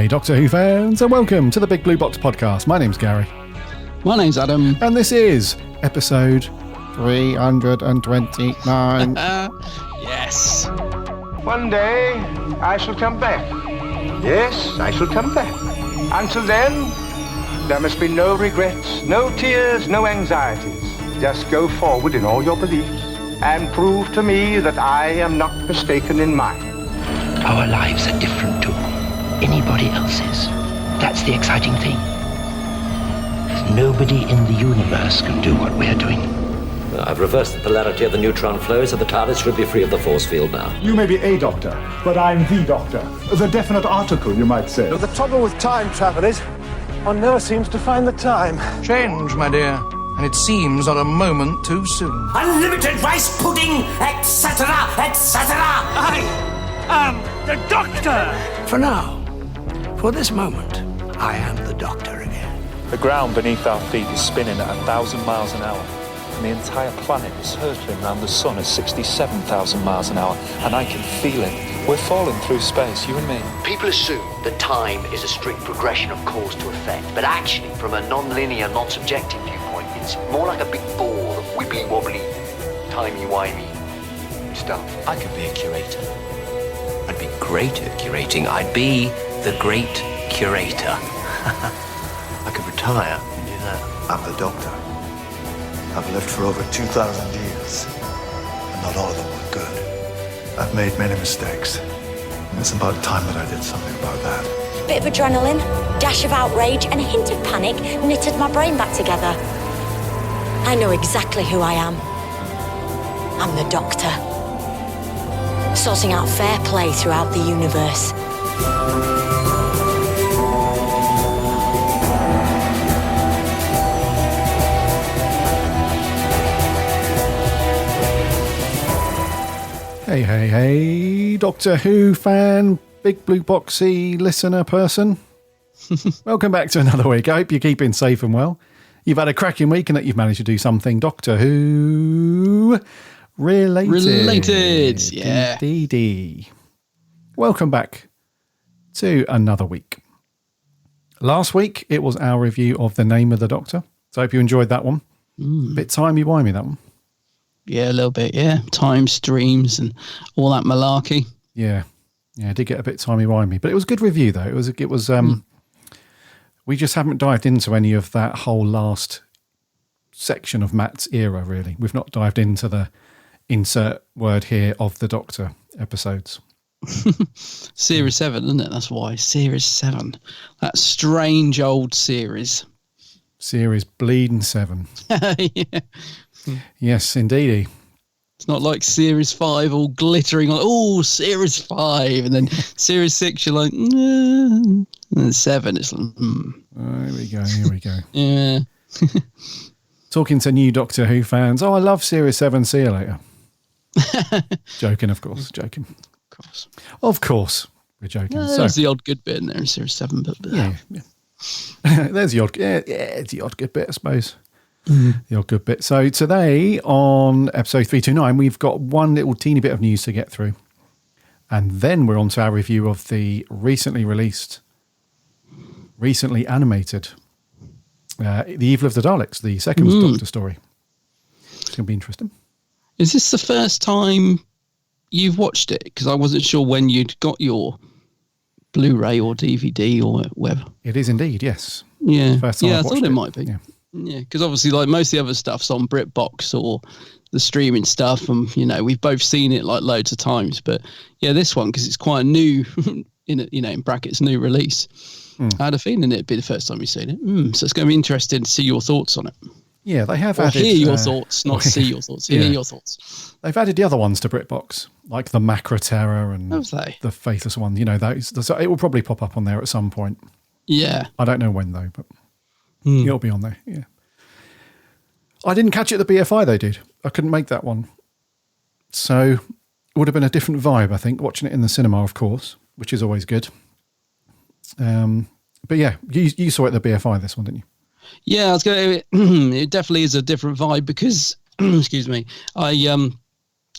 Hey Doctor Who fans, and welcome to the Big Blue Box podcast. My name's Gary. My name's Adam. And this is episode 329. Yes. One day, I shall come back. Yes, I shall come back. Until then, there must be no regrets, no tears, no anxieties. Just go forward in all your beliefs and prove to me that I am not mistaken in mine. Our lives are different to anybody else's. That's the exciting thing. Nobody in the universe can do what we're doing. I've reversed the polarity of the neutron flow, so the TARDIS should be free of the force field now. You may be a doctor, but I'm the doctor. The definite article, you might say. The trouble with time travel is, one never seems to find the time. Change, my dear, and it seems not a moment too soon. Unlimited rice pudding, etc., etc. I am the doctor! For now, for this moment, I am the doctor again. The ground beneath our feet is spinning at 1,000 miles an hour. And the entire planet is hurtling around the sun at 67,000 miles an hour, and I can feel it. We're falling through space, you and me. People assume that time is a strict progression of cause to effect, but actually, from a non-linear, non-subjective viewpoint, it's more like a big ball of wibbly-wobbly, timey-wimey stuff. I could be a curator. I'd be great at curating. I'd be the great curator. I could retire and do that. I'm the doctor. I've lived for over 2,000 years, and not all of them were good. I've made many mistakes, and it's about time that I did something about that. Bit of adrenaline, dash of outrage, and a hint of panic knitted my brain back together. I know exactly who I am. I'm the Doctor. Sorting out fair play throughout the universe. Hey, Doctor Who fan, Big Blue Boxy listener person. Welcome back to another week. I hope you're keeping safe and well. You've had a cracking week and that you've managed to do something Doctor Who related. Yeah. Indeedy. Welcome back to another week. Last week, it was our review of The Name of the Doctor. So I hope you enjoyed that one. Bit timey-wimey, that one. Yeah, a little bit, yeah. Time streams and all that malarkey. Yeah, I did get a bit timey-wimey, but it was a good review though. It was. We just haven't dived into any of that whole last section of Matt's era, really. We've not dived into the insert word here of the Doctor episodes. Series 7, isn't it? That's why. Series 7. That strange old series. Series bleeding 7. Yeah. Yes, indeedy. It's not like Series 5 all glittering on, oh, Series 5. And then Series 6, you're like, and then 7, it's like, Here we go. Yeah. Talking to new Doctor Who fans. Oh, I love Series 7. See you later. Joking, of course. Joking. Of course. We're joking. There's the odd good bit in there in Series 7. But yeah. There's the odd, it's the odd good bit, I suppose. The odd good bit. So today on episode 329, we've got one little teeny bit of news to get through. And then we're on to our review of the recently animated The Evil of the Daleks, the second Doctor story. It's going to be interesting. Is this the first time you've watched it? Because I wasn't sure when you'd got your Blu-ray or DVD or whatever. It is indeed, yes. Yeah, First time I I've thought it might be. Yeah. Yeah, because obviously, like most of the other stuff's on BritBox or the streaming stuff, and we've both seen it like loads of times. But yeah, this one because it's quite a new, in brackets, new release. I had a feeling it'd be the first time you've seen it, so it's going to be interesting to see your thoughts on it. Yeah, they have or added... hear your thoughts, not see your thoughts. Hear your thoughts. They've added the other ones to BritBox, like the Macra Terror and the Faithless one. Those. So it will probably pop up on there at some point. Yeah. I don't know when, though, but it'll be on there, yeah. I didn't catch it at the BFI, they did. I couldn't make that one. So it would have been a different vibe, I think, watching it in the cinema, of course, which is always good. But yeah, you saw it at the BFI, this one, didn't you? Yeah, I was going. It definitely is a different vibe because, excuse me, I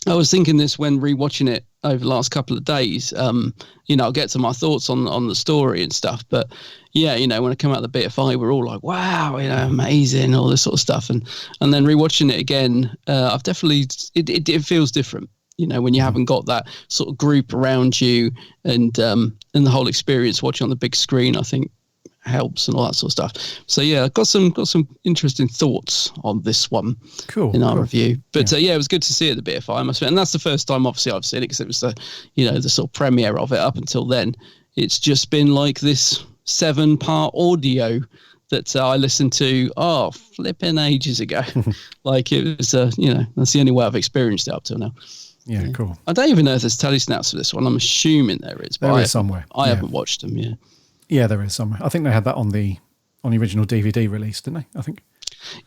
was thinking this when rewatching it over the last couple of days. I'll get to my thoughts on the story and stuff. But yeah, when I come out of the BFI, we're all like, wow, amazing, all this sort of stuff. And then rewatching it again, I've definitely, it feels different. When you haven't got that sort of group around you and the whole experience watching on the big screen, I think helps and all that sort of stuff. So yeah, I've got some interesting thoughts on this one in our review. But it was good to see it at the BFI, I must admit. And that's the first time obviously I've seen it, because it was the sort of premiere of it. Up until then, it's just been like this 7-part audio that I listened to flipping ages ago. Like it was that's the only way I've experienced it up till now. Yeah, cool. I don't even know if there's telesnaps for this one. I'm assuming there is. But there is somewhere. I haven't watched them yet. Yeah, there is somewhere. I think they had that on the original DVD release, didn't they? I think.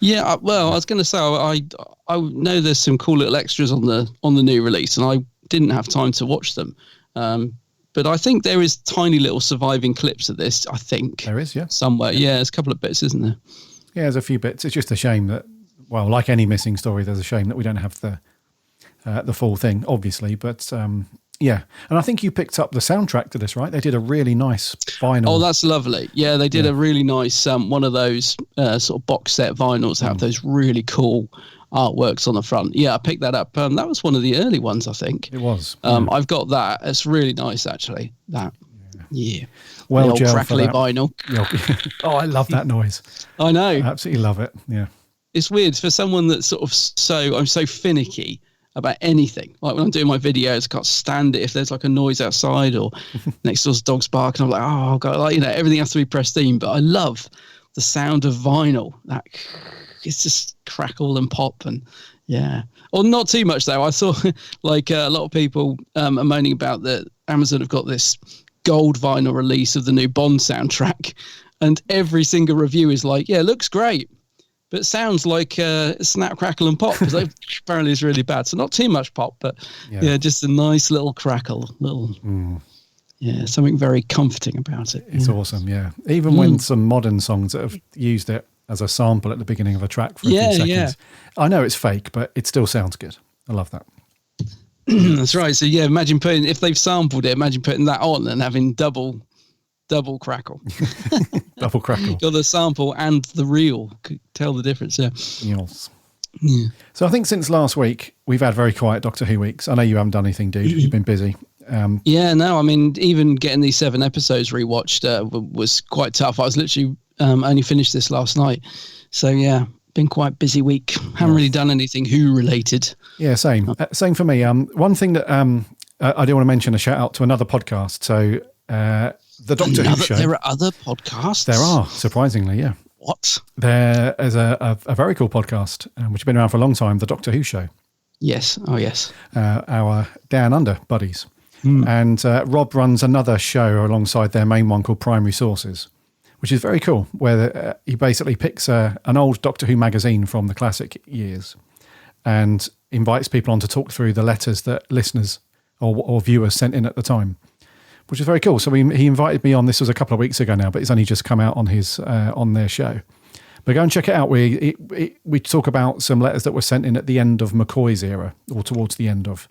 Yeah, I was going to say I know there's some cool little extras on the new release, and I didn't have time to watch them. But I think there is tiny little surviving clips of this. I think there is, yeah, somewhere. Yeah, there's a couple of bits, isn't there? Yeah, there's a few bits. It's just a shame that, well, like any missing story, there's a shame that we don't have the full thing, obviously. But yeah, and I think you picked up the soundtrack to this, right? They did a really nice vinyl. Oh, that's lovely. Yeah, they did a really nice one of those sort of box set vinyls, have those really cool artworks on the front. Yeah, I picked that up. That was one of the early ones, I think. It was. I've got that. It's really nice, actually. That. Yeah. Well, the old crackly vinyl. Oh, I love that noise. I know. I absolutely love it. Yeah. It's weird for someone that's sort of I'm so finicky about anything. Like when I'm doing my videos, I can't stand it if there's like a noise outside or next door's dog's barking. I'm like, oh God, everything has to be pristine. But I love the sound of vinyl. That it's just crackle and pop, and yeah. Or not too much though. I saw like a lot of people are moaning about that Amazon have got this gold vinyl release of the new Bond soundtrack, and every single review is like, yeah, it looks great, but it sounds like snap, crackle and pop, because apparently it's really bad. So not too much pop, but yeah just a nice little crackle, something very comforting about it. It's awesome, yeah. Even when some modern songs that have used it as a sample at the beginning of a track for a few seconds. Yeah. I know it's fake, but it still sounds good. I love that. That's right. So yeah, imagine if they've sampled it, imagine putting that on and having double crackle. Double crackle. Got the sample and the real. Could tell the difference, yeah. Yes. Yeah. So I think since last week, we've had very quiet Doctor Who weeks. I know you haven't done anything, dude. You've been busy. Yeah, no, I mean, even getting these 7 episodes rewatched was quite tough. I was literally only finished this last night. So yeah, been quite busy week. Haven't really done anything Who related. Yeah, same. Same for me. One thing that I do want to mention, a shout out to another podcast. So the Doctor Who show. There are other podcasts? There are, surprisingly, yeah. What? There is a very cool podcast, which has been around for a long time, the Doctor Who show. Yes. Oh, yes. Our Down Under buddies. And Rob runs another show alongside their main one called Primary Sources, which is very cool, where he basically picks an old Doctor Who magazine from the classic years and invites people on to talk through the letters that listeners or viewers sent in at the time, which is very cool. So he invited me on. This was a couple of weeks ago now, but it's only just come out on his on their show. But go and check it out. We talk about some letters that were sent in at the end of McCoy's era, or towards the end of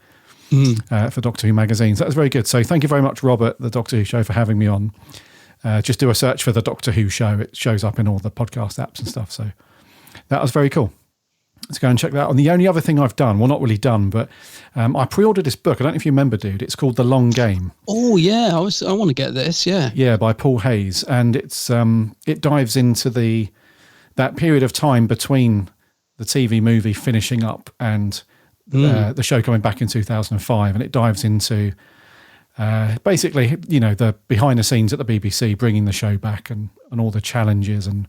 for Doctor Who magazines. That was very good. So thank you very much, Robert, the Doctor Who show, for having me on. Just do a search for the Doctor Who show. It shows up in all the podcast apps and stuff. So that was very cool. Let's go and check that out. And the only other thing I've done, well, not really done, but I pre-ordered this book. I don't know if you remember, dude. It's called The Long Game. Oh, yeah. I want to get this, yeah. Yeah, by Paul Hayes. And it's it dives into that period of time between the TV movie finishing up and the show coming back in 2005. And it dives into basically, the behind the scenes at the BBC, bringing the show back and all the challenges and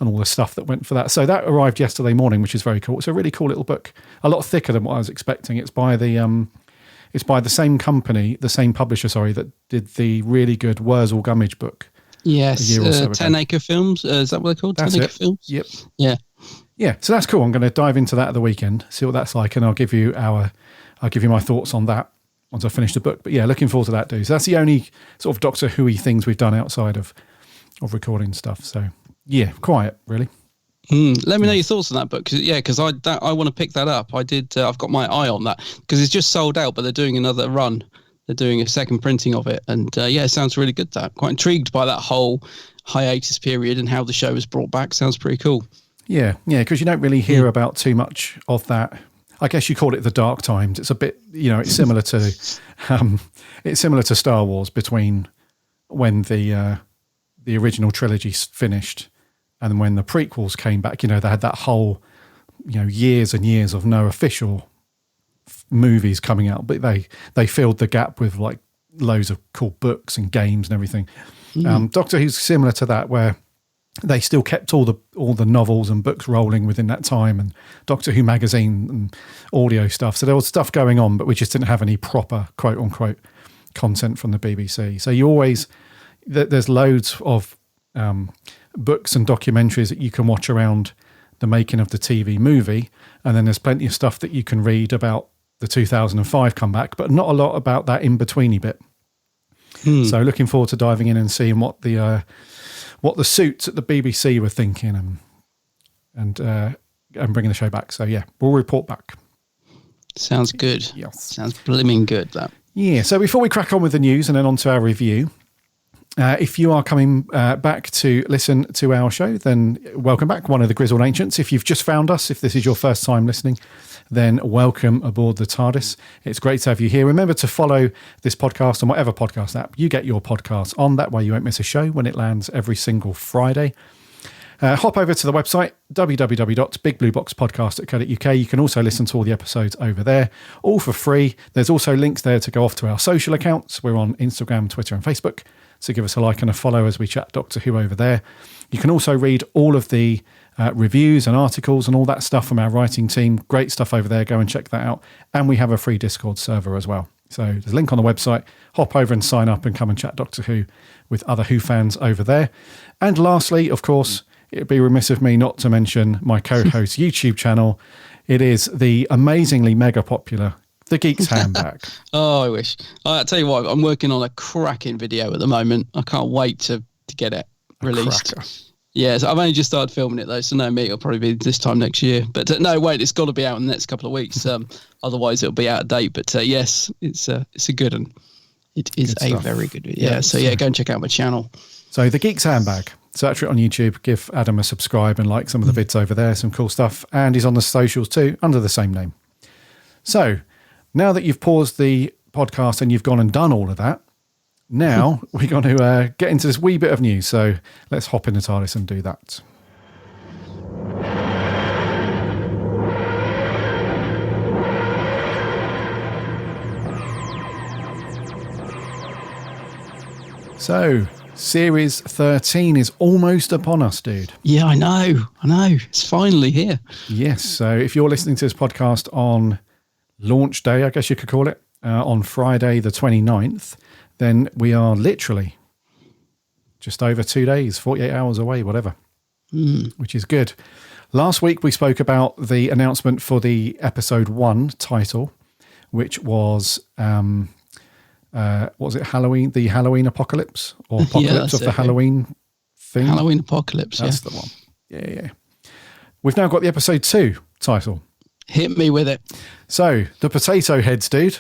all the stuff that went for that. So that arrived yesterday morning, which is very cool. It's a really cool little book, a lot thicker than what I was expecting. It's by the same company, the same publisher, that did the really good Wurzel Gummidge book. Yes, 10 Acre Films. Is that what they're called? That's 10 Acre Films? Yep. Yeah. Yeah, so that's cool. I'm going to dive into that at the weekend, see what that's like, and I'll give you my thoughts on that once I finish the book. But yeah, looking forward to that, dude. So that's the only sort of Doctor Who-y things we've done outside of recording stuff. So yeah, quiet, really. Let me know your thoughts on that book, because I want to pick that up. I've got my eye on that, because it's just sold out, but they're doing another run they're doing a second printing of it. And yeah, it sounds really good. That quite intrigued by that whole hiatus period and how the show was brought back. Sounds pretty cool. Yeah, because you don't really hear about too much of that. I guess you call it the dark times. It's a bit, it's similar to Star Wars between when the original trilogy finished and when the prequels came back. They had that whole, years and years of no official movies coming out, but they filled the gap with like loads of cool books and games and everything. Doctor Who's similar to that, where they still kept all the novels and books rolling within that time, and Doctor Who magazine and audio stuff. So there was stuff going on, but we just didn't have any proper quote unquote content from the BBC. So you always, there's loads of books and documentaries that you can watch around the making of the TV movie, and then there's plenty of stuff that you can read about the 2005 comeback, but not a lot about that in-betweeny bit. So looking forward to diving in and seeing what the suits at the BBC were thinking and bringing the show back. So yeah, we'll report back. Sounds good. Yes. Sounds blimming good, that. Yeah, so before we crack on with the news and then on to our review, if you are coming back to listen to our show, then welcome back, one of the Grizzled Ancients. If you've just found us, if this is your first time listening, then welcome aboard the TARDIS. It's great to have you here. Remember to follow this podcast on whatever podcast app you get your podcasts on. That way you won't miss a show when it lands every single Friday. Hop over to the website, www.bigblueboxpodcast.co.uk. You can also listen to all the episodes over there, all for free. There's also links there to go off to our social accounts. We're on Instagram, Twitter and Facebook. So give us a like and a follow as we chat Doctor Who over there. You can also read all of the reviews and articles and all that stuff from our writing team. Great stuff over there. Go and check that out. And we have a free Discord server as well. So there's a link on the website. Hop over and sign up and come and chat Doctor Who with other Who fans over there. And lastly, of course, it'd be remiss of me not to mention my co-host YouTube channel. It is the amazingly mega popular The Geek's Handbag. Oh, I wish. I tell you what, I'm working on a cracking video at the moment. I can't wait to get it released. Yeah, so I've only just started filming it though, so no, me, it'll probably be this time next year. But no, wait, it's got to be out in the next couple of weeks. Otherwise, it'll be out of date. But yes, it's a good one. It is a very good video. Yeah, so yeah, go and check out my channel. So The Geek's Handbag. Search for it on YouTube. Give Adam a subscribe and like some of the vids over there. Some cool stuff. And he's on the socials too, under the same name. So now that you've paused the podcast and you've gone and done all of that, now we're going to get into this wee bit of news. So let's hop in the TARDIS and do that. So, Series 13 is almost upon us, dude. Yeah, I know. It's finally here. Yes. So if you're listening to this podcast on launch day, I guess you could call it, on Friday the 29th, then we are literally just over 2 days, 48 hours away, whatever, which is good. Last week, we spoke about the announcement for the episode 1 title, which was... was it Halloween? The Halloween Apocalypse or Apocalypse of the Halloween thing? Halloween Apocalypse. That's the one. Yeah. We've now got the episode 2 title. Hit me with it. So the potato heads, dude.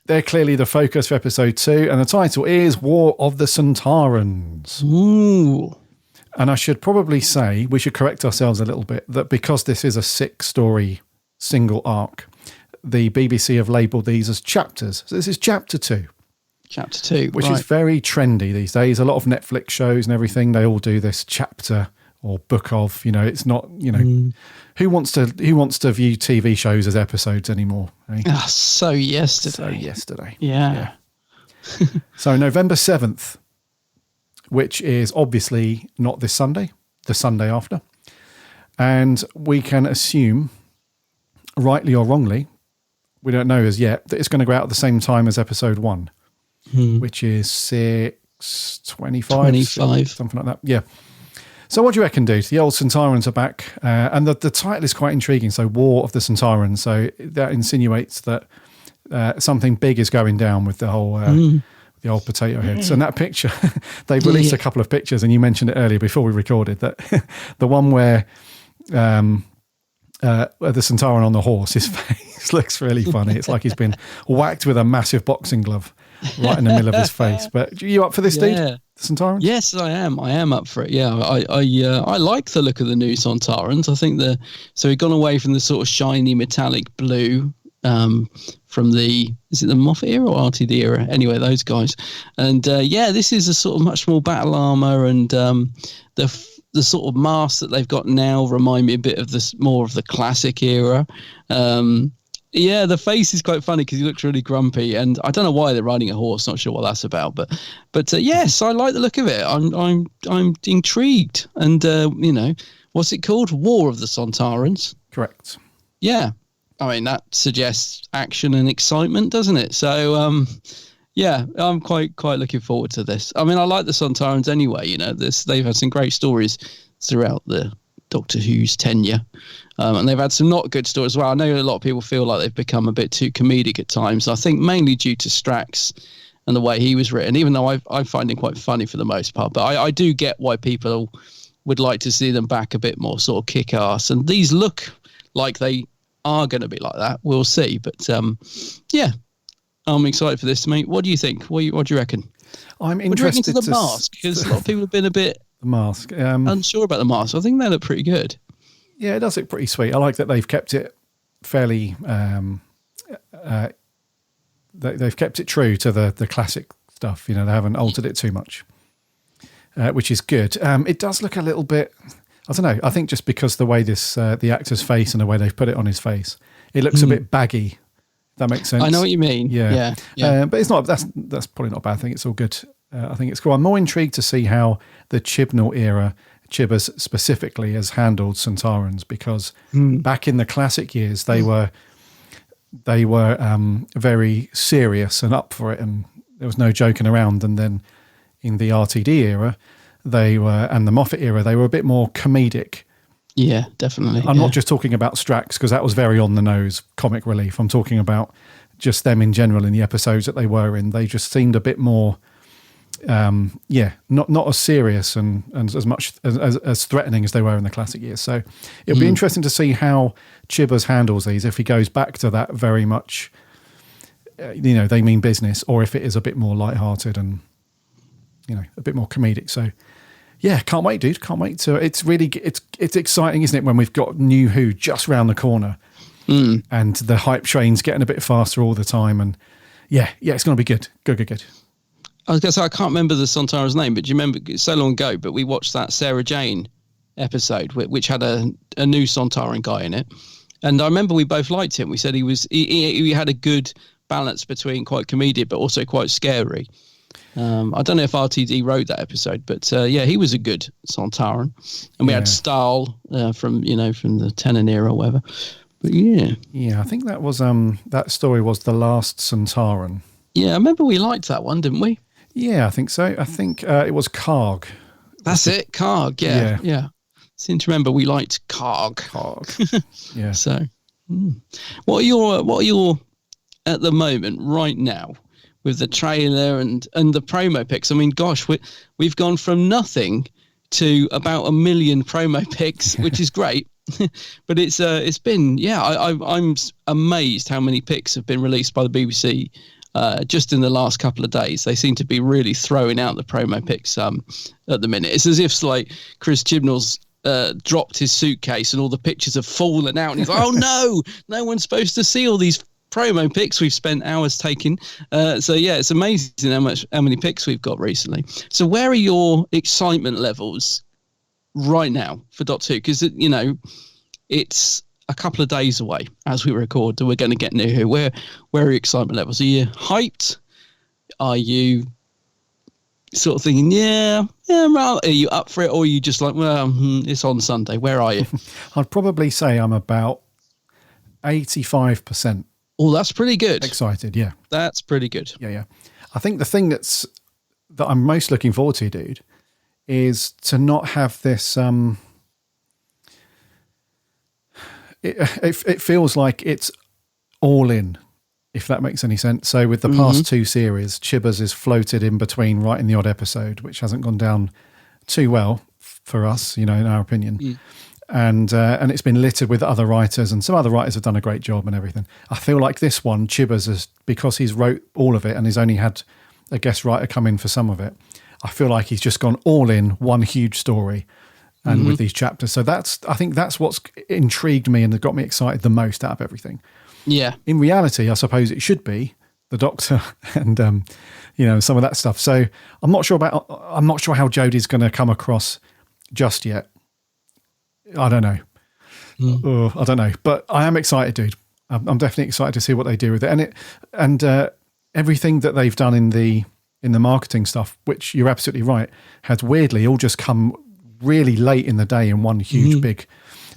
They're clearly the focus for episode 2, and the title is War of the Centaurans. Ooh. And I should probably say, we should correct ourselves a little bit, that because this is a 6-story single arc, the BBC have labelled these as chapters. So this is chapter 2. Chapter 2, which is very trendy these days. A lot of Netflix shows and everything, they all do this chapter or book of, it's not, who wants to view TV shows as episodes anymore? Eh? So yesterday. Yeah. So November 7th, which is obviously not this Sunday, the Sunday after. And we can assume, rightly or wrongly, we don't know as yet, that it's going to go out at the same time as episode 1, which is 6:25, something like that. Yeah. So what do you reckon, dude? The old Centaurans are back, and the title is quite intriguing. So War of the Centaurans. So that insinuates that something big is going down with the whole the old potato heads. And that picture, they've released a couple of pictures, and you mentioned it earlier before we recorded that the one where the Centauran on the horse, his face This looks really funny. It's like he's been whacked with a massive boxing glove right in the middle of his face. But are you up for this, dude? The Sontarans? Yes, I am. I am up for it. Yeah, I like the look of the new Sontarans. I think so we've gone away from the sort of shiny metallic blue from is it the Moffat era or RTD era? Anyway, those guys. And this is a sort of much more battle armor, and the sort of masks that they've got now remind me a bit of more of the classic era. The face is quite funny because he looks really grumpy, and I don't know why they're riding a horse. Not sure what that's about, but yes, I like the look of it. I'm intrigued, and what's it called? War of the Sontarans. Correct. Yeah, I mean that suggests action and excitement, doesn't it? So I'm quite looking forward to this. I mean, I like the Sontarans anyway. They've had some great stories throughout the Doctor Who's tenure. And they've had some not good stories as well. I know a lot of people feel like they've become a bit too comedic at times. I think mainly due to Strax and the way he was written, even though I find him quite funny for the most part. But I do get why people would like to see them back a bit more sort of kick-ass. And these look like they are going to be like that. We'll see. But, I'm excited for this, mate. What do you think? What do you reckon? I'm interested to the mask, because a lot of people have been a bit unsure about the mask. I think they look pretty good. Yeah, it does look pretty sweet. I like that they've kept it fairly. They've kept it true to the classic stuff. They haven't altered it too much, which is good. It does look a little bit. I don't know. I think just because the way the actor's face and the way they've put it on his face, it looks a bit baggy. That makes sense. I know what you mean. Yeah. But it's not. That's probably not a bad thing. It's all good. I think it's cool. I'm more intrigued to see how the Chibbnal era, Chibbers specifically, has handled Sontarans, because back in the classic years they were very serious and up for it, and there was no joking around. And then in the RTD era, and the Moffat era, they were a bit more comedic. Yeah, definitely. I'm not just talking about Strax, because that was very on the nose comic relief. I'm talking about just them in general in the episodes that they were in. They just seemed a bit more, not as serious and as much as threatening as they were in the classic years. So it'll be interesting to see how Chibbers handles these, if he goes back to that very much, they mean business, or if it is a bit more lighthearted and, a bit more comedic. So, yeah, can't wait, dude. Can't wait to. It's exciting, isn't it, when we've got New Who just round the corner, and the hype train's getting a bit faster all the time, and it's going to be good. Good. I was going to say, I can't remember the Sontaran's name, but do you remember, it's so long ago, but we watched that Sarah Jane episode, which had a new Sontaran guy in it, and I remember we both liked him. We said he had a good balance between quite comedic but also quite scary. I don't know if RTD wrote that episode, but he was a good Sontaran, and we had Stahl from the Tennant era or whatever. But I think that was that story was The Last Sontaran. Yeah, I remember we liked that one, didn't we? Yeah, I think so. I think it was Karg. That's it, Karg. Yeah. Seem to remember we liked Karg. Yeah. So, what are your at the moment right now? With the trailer and the promo pics. I mean, gosh, we've gone from nothing to about 1 million promo pics, which is great. But it's been, I'm amazed how many pics have been released by the BBC just in the last couple of days. They seem to be really throwing out the promo pics at the minute. It's as if like Chris Chibbnal's dropped his suitcase and all the pictures have fallen out, and he's like, oh no one's supposed to see all these promo pics we've spent hours taking. It's amazing how many pics we've got recently. So where are your excitement levels right now for Doctor Who? Because it's a couple of days away as we record that we're going to get New Who. Where are your excitement levels? Are you hyped? Are you sort of thinking, are you up for it, or are you just like, well, it's on Sunday? Where are you? I'd probably say I'm about 85%. Oh, that's pretty good. Excited, yeah. That's pretty good. Yeah. I think the thing that I'm most looking forward to, dude, is to not have this. It feels like it's all in, if that makes any sense. So with the past two series, Chibbers is floated in between writing the odd episode, which hasn't gone down too well for us, in our opinion. and it's been littered with other writers, and some other writers have done a great job and everything. I feel like this one, Chibbers, is, because he's wrote all of it and he's only had a guest writer come in for some of it, I feel like he's just gone all in one huge story and with these chapters. So I think that's what's intrigued me and got me excited the most out of everything. Yeah. In reality, I suppose it should be the Doctor and some of that stuff. So I'm not sure how Jodie's going to come across just yet. I don't know. I don't know, but I am excited, dude. I'm definitely excited to see what they do with it, and everything that they've done in the marketing stuff, which you're absolutely right, has weirdly all just come really late in the day in one huge big.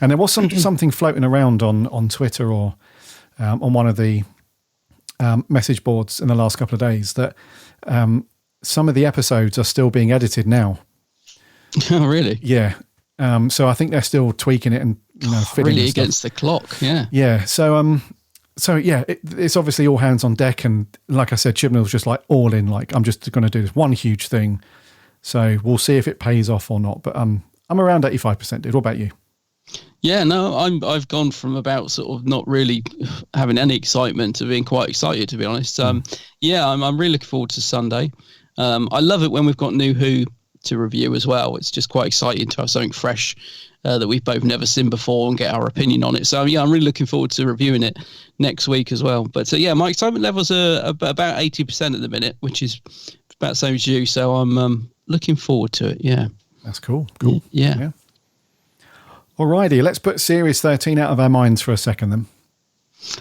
And there was something floating around on Twitter or on one of the message boards in the last couple of days that some of the episodes are still being edited now. Oh, really? Yeah. So I think they're still tweaking it and fitting really and stuff. against the clock. Yeah. Yeah. So yeah, it's obviously all hands on deck, and like I said, Chibbnal's just like all in. Like, I'm just going to do this one huge thing. So we'll see if it pays off or not. But I'm around 85%, dude. What about you? Yeah, no, I've gone from about sort of not really having any excitement to being quite excited, to be honest. Yeah, I'm really looking forward to Sunday. I love it when we've got New Who to review as well. It's just quite exciting to have something fresh that we've both never seen before and get our opinion on it. So yeah, I'm really looking forward to reviewing it next week as well. But yeah, my excitement levels are about 80% at the minute, which is about the same as you. So I'm looking forward to it. Yeah, that's cool. Cool. Yeah. Alrighty, let's put Series 13 out of our minds for a second then.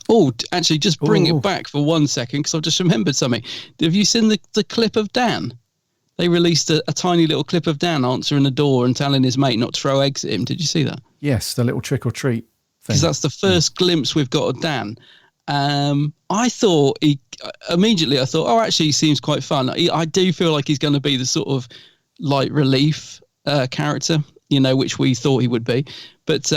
Oh, actually, just bring it back for 1 second, because I've just remembered something. Have you seen the clip of Dan? They released a tiny little clip of Dan answering the door and telling his mate not to throw eggs at him. Did you see that? Yes, the little trick or treat thing. Because that's the first glimpse we've got of Dan. I thought oh, actually, he seems quite fun. I do feel like he's going to be the sort of light relief character, which we thought he would be. But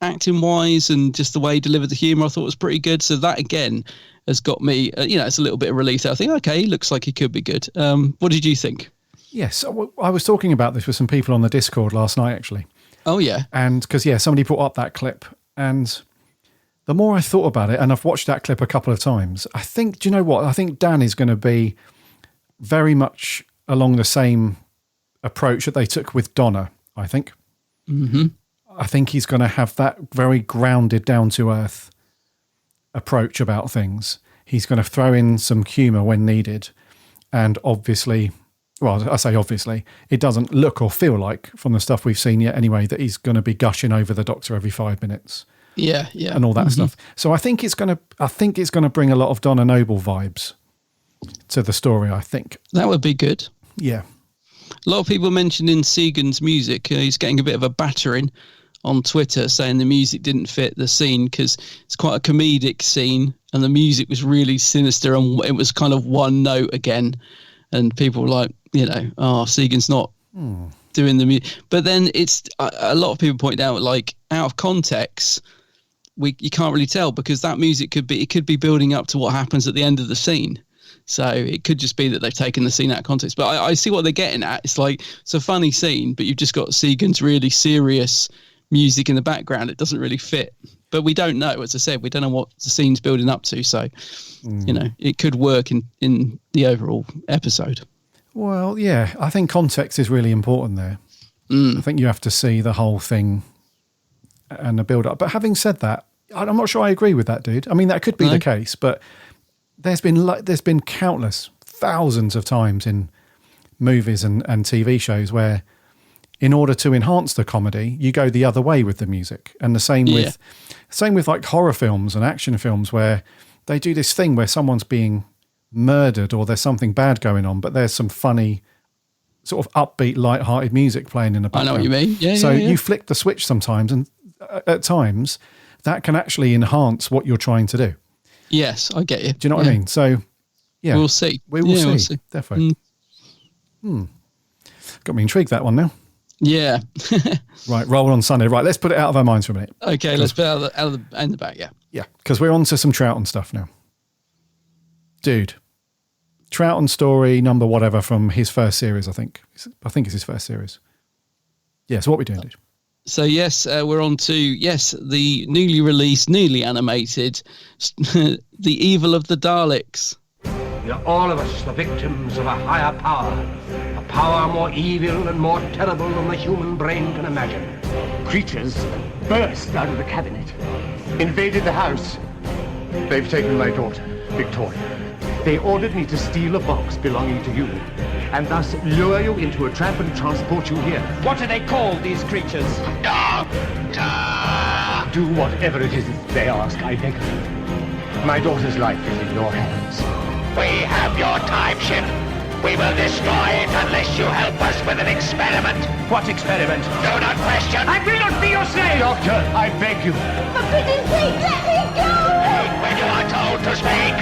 acting wise and just the way he delivered the humour, I thought was pretty good. So that again has got me, it's a little bit of relief. I think, okay, he looks like he could be good. What did you think? Yes, I was talking about this with some people on the Discord last night, actually. Oh, yeah. And because, somebody put up that clip. And the more I thought about it, and I've watched that clip a couple of times, I think, do you know what? I think Dan is going to be very much along the same approach that they took with Donna, I think. Mm-hmm. I think he's going to have that very grounded, down-to-earth approach about things. He's going to throw in some humour when needed. And obviously, well, I say obviously, it doesn't look or feel like, from the stuff we've seen yet anyway, that he's going to be gushing over the Doctor every 5 minutes. Yeah. And all that stuff. So I think it's going to bring a lot of Donna Noble vibes to the story, I think. That would be good. Yeah. A lot of people mentioning Segan's music. He's getting a bit of a battering on Twitter, saying the music didn't fit the scene because it's quite a comedic scene and the music was really sinister and it was kind of one note again. And people were like, Segan's not doing the music. But then it's a lot of people point out, like, out of context, you can't really tell, because that music could be building up to what happens at the end of the scene. So it could just be that they've taken the scene out of context. But I see what they're getting at. It's like, it's a funny scene, but you've just got Segan's really serious music in the background. It doesn't really fit. But we don't know, as I said, we don't know what the scene's building up to. So, it could work in the overall episode. Well, yeah, I think context is really important there. I think you have to see the whole thing and the build-up. But having said that, I'm not sure I agree with that, dude. I mean, that could be the case, but there's been countless, thousands of times in movies and TV shows where, in order to enhance the comedy, you go the other way with the music. And the same with like horror films and action films, where they do this thing where someone's being murdered or there's something bad going on, but there's some funny, sort of upbeat, light-hearted music playing in the background. I know what you mean. Yeah. So you flick the switch sometimes, and at times that can actually enhance what you're trying to do. Yes, I get you. Do you know what I mean? So, yeah. We'll see. We will see. Definitely. Got me intrigued, that one now. Yeah. Right, roll on Sunday. Right, let's put it out of our minds for a minute. Okay, let's put it out of the back, yeah. Yeah, because we're on to some Troughton stuff now. Dude, Troughton story number whatever from his first series, I think. I think it's his first series. Yeah, so what are we doing, dude? So yes, we're on to the newly released, newly animated, The Evil of the Daleks. We are all of us the victims of a higher power, a power more evil and more terrible than the human brain can imagine. Creatures burst out of the cabinet, invaded the house. They've taken my daughter, Victoria. They ordered me to steal a box belonging to you, and thus lure you into a trap and transport you here. What are they called, these creatures? Doctor! Do whatever it is they ask, I beg of you. My daughter's life is in your hands. We have your time ship. We will destroy it unless you help us with an experiment. What experiment? Do not question. I will not be your slave! Doctor, I beg you. For pity's sake, let me go! When you are told to speak.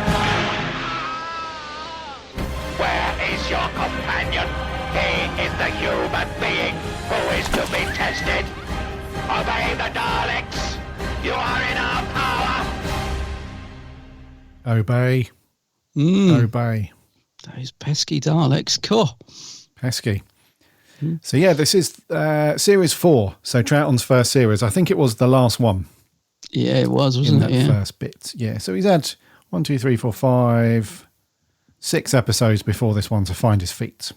Where is your companion? He is the human being who is to be tested. Obey the Daleks. You are in our power. Obey. Obey. Those pesky Daleks. Cool. Pesky. So yeah, this is series 4. So Troughton's first series. I think it was the last one. Yeah, it was, wasn't it? In that first bit. Yeah. So he's had 1, 2, 3, 4, 5, 6 episodes before this one to find his feet.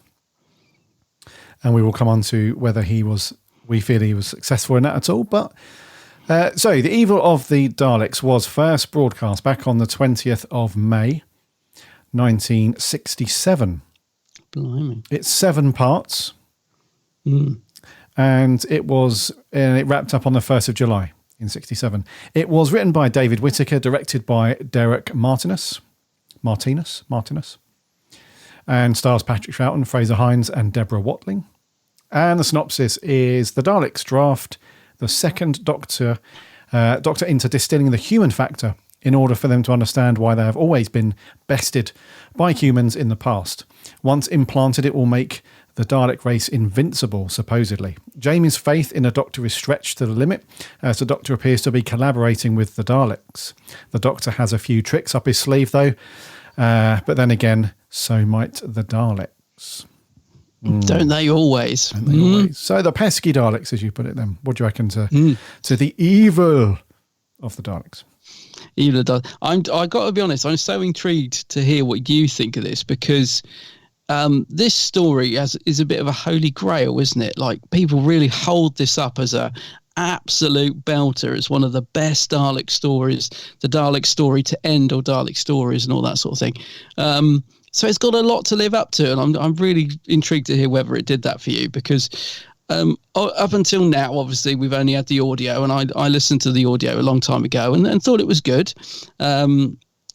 And we will come on to whether we feel he was successful in that at all. But so The Evil of the Daleks was first broadcast back on the 20th of May, 1967. Blimey. It's 7 parts. And it wrapped up on the 1st of July in 67. It was written by David Whittaker, directed by Derek Martinus, and stars Patrick Troughton, Fraser Hines, and Deborah Watling. And the synopsis is the Daleks draft the second Doctor into distilling the human factor in order for them to understand why they have always been bested by humans in the past. Once implanted, it will make the Dalek race invincible, supposedly. Jamie's faith in the Doctor is stretched to the limit, as the Doctor appears to be collaborating with the Daleks. The Doctor has a few tricks up his sleeve, though, but then again, so might the Daleks. Don't they always? So the pesky Daleks, as you put it then. What do you reckon to the evil of the Daleks? Evil of the Daleks. I got to be honest, I'm so intrigued to hear what you think of this, because this story is a bit of a holy grail, isn't it? Like, people really hold this up as a absolute belter. It's one of the best Dalek stories, the Dalek story to end, or Dalek stories and all that sort of thing. So it's got a lot to live up to, and I'm really intrigued to hear whether it did that for you, because up until now, obviously, we've only had the audio, and I listened to the audio a long time ago and thought it was good.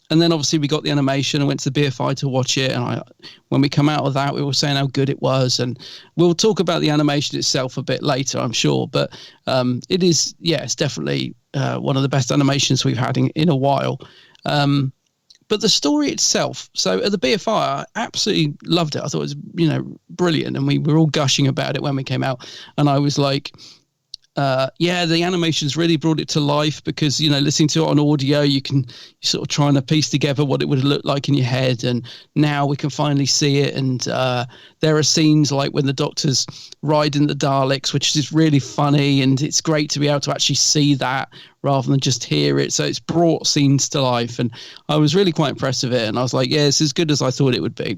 And then obviously we got the animation and went to the BFI to watch it. And when we come out of that, we were saying how good it was. And we'll talk about the animation itself a bit later, I'm sure. But it is, it's definitely one of the best animations we've had in a while. But the story itself, so at the BFI, I absolutely loved it. I thought it was, brilliant. And we were all gushing about it when we came out. And I was like, the animations really brought it to life, because, listening to it on audio, you're sort of trying to piece together what it would have looked like in your head. And now we can finally see it. And there are scenes like when the Doctor's riding the Daleks, which is really funny. And it's great to be able to actually see that rather than just hear it. So it's brought scenes to life. And I was really quite impressed with it. And I was like, it's as good as I thought it would be.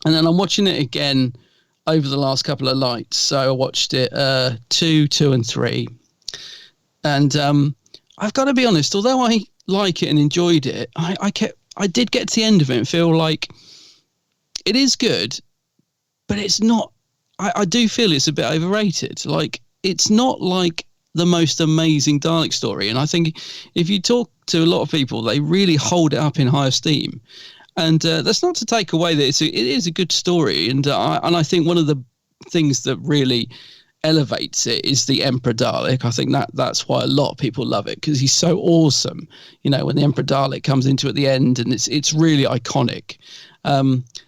And then I'm watching it again over the last couple of nights. So I watched it 2, 2 and 3. And I've got to be honest, although I like it and enjoyed it, I did get to the end of it and feel like it is good, but it's not, I do feel it's a bit overrated. Like, it's not like the most amazing Dalek story. And I think if you talk to a lot of people, they really hold it up in high esteem. And that's not to take away that it is a good story. And I think one of the things that really elevates it is the Emperor Dalek. I think that's why a lot of people love it, because he's so awesome. When the Emperor Dalek comes into at the end, and it's really iconic.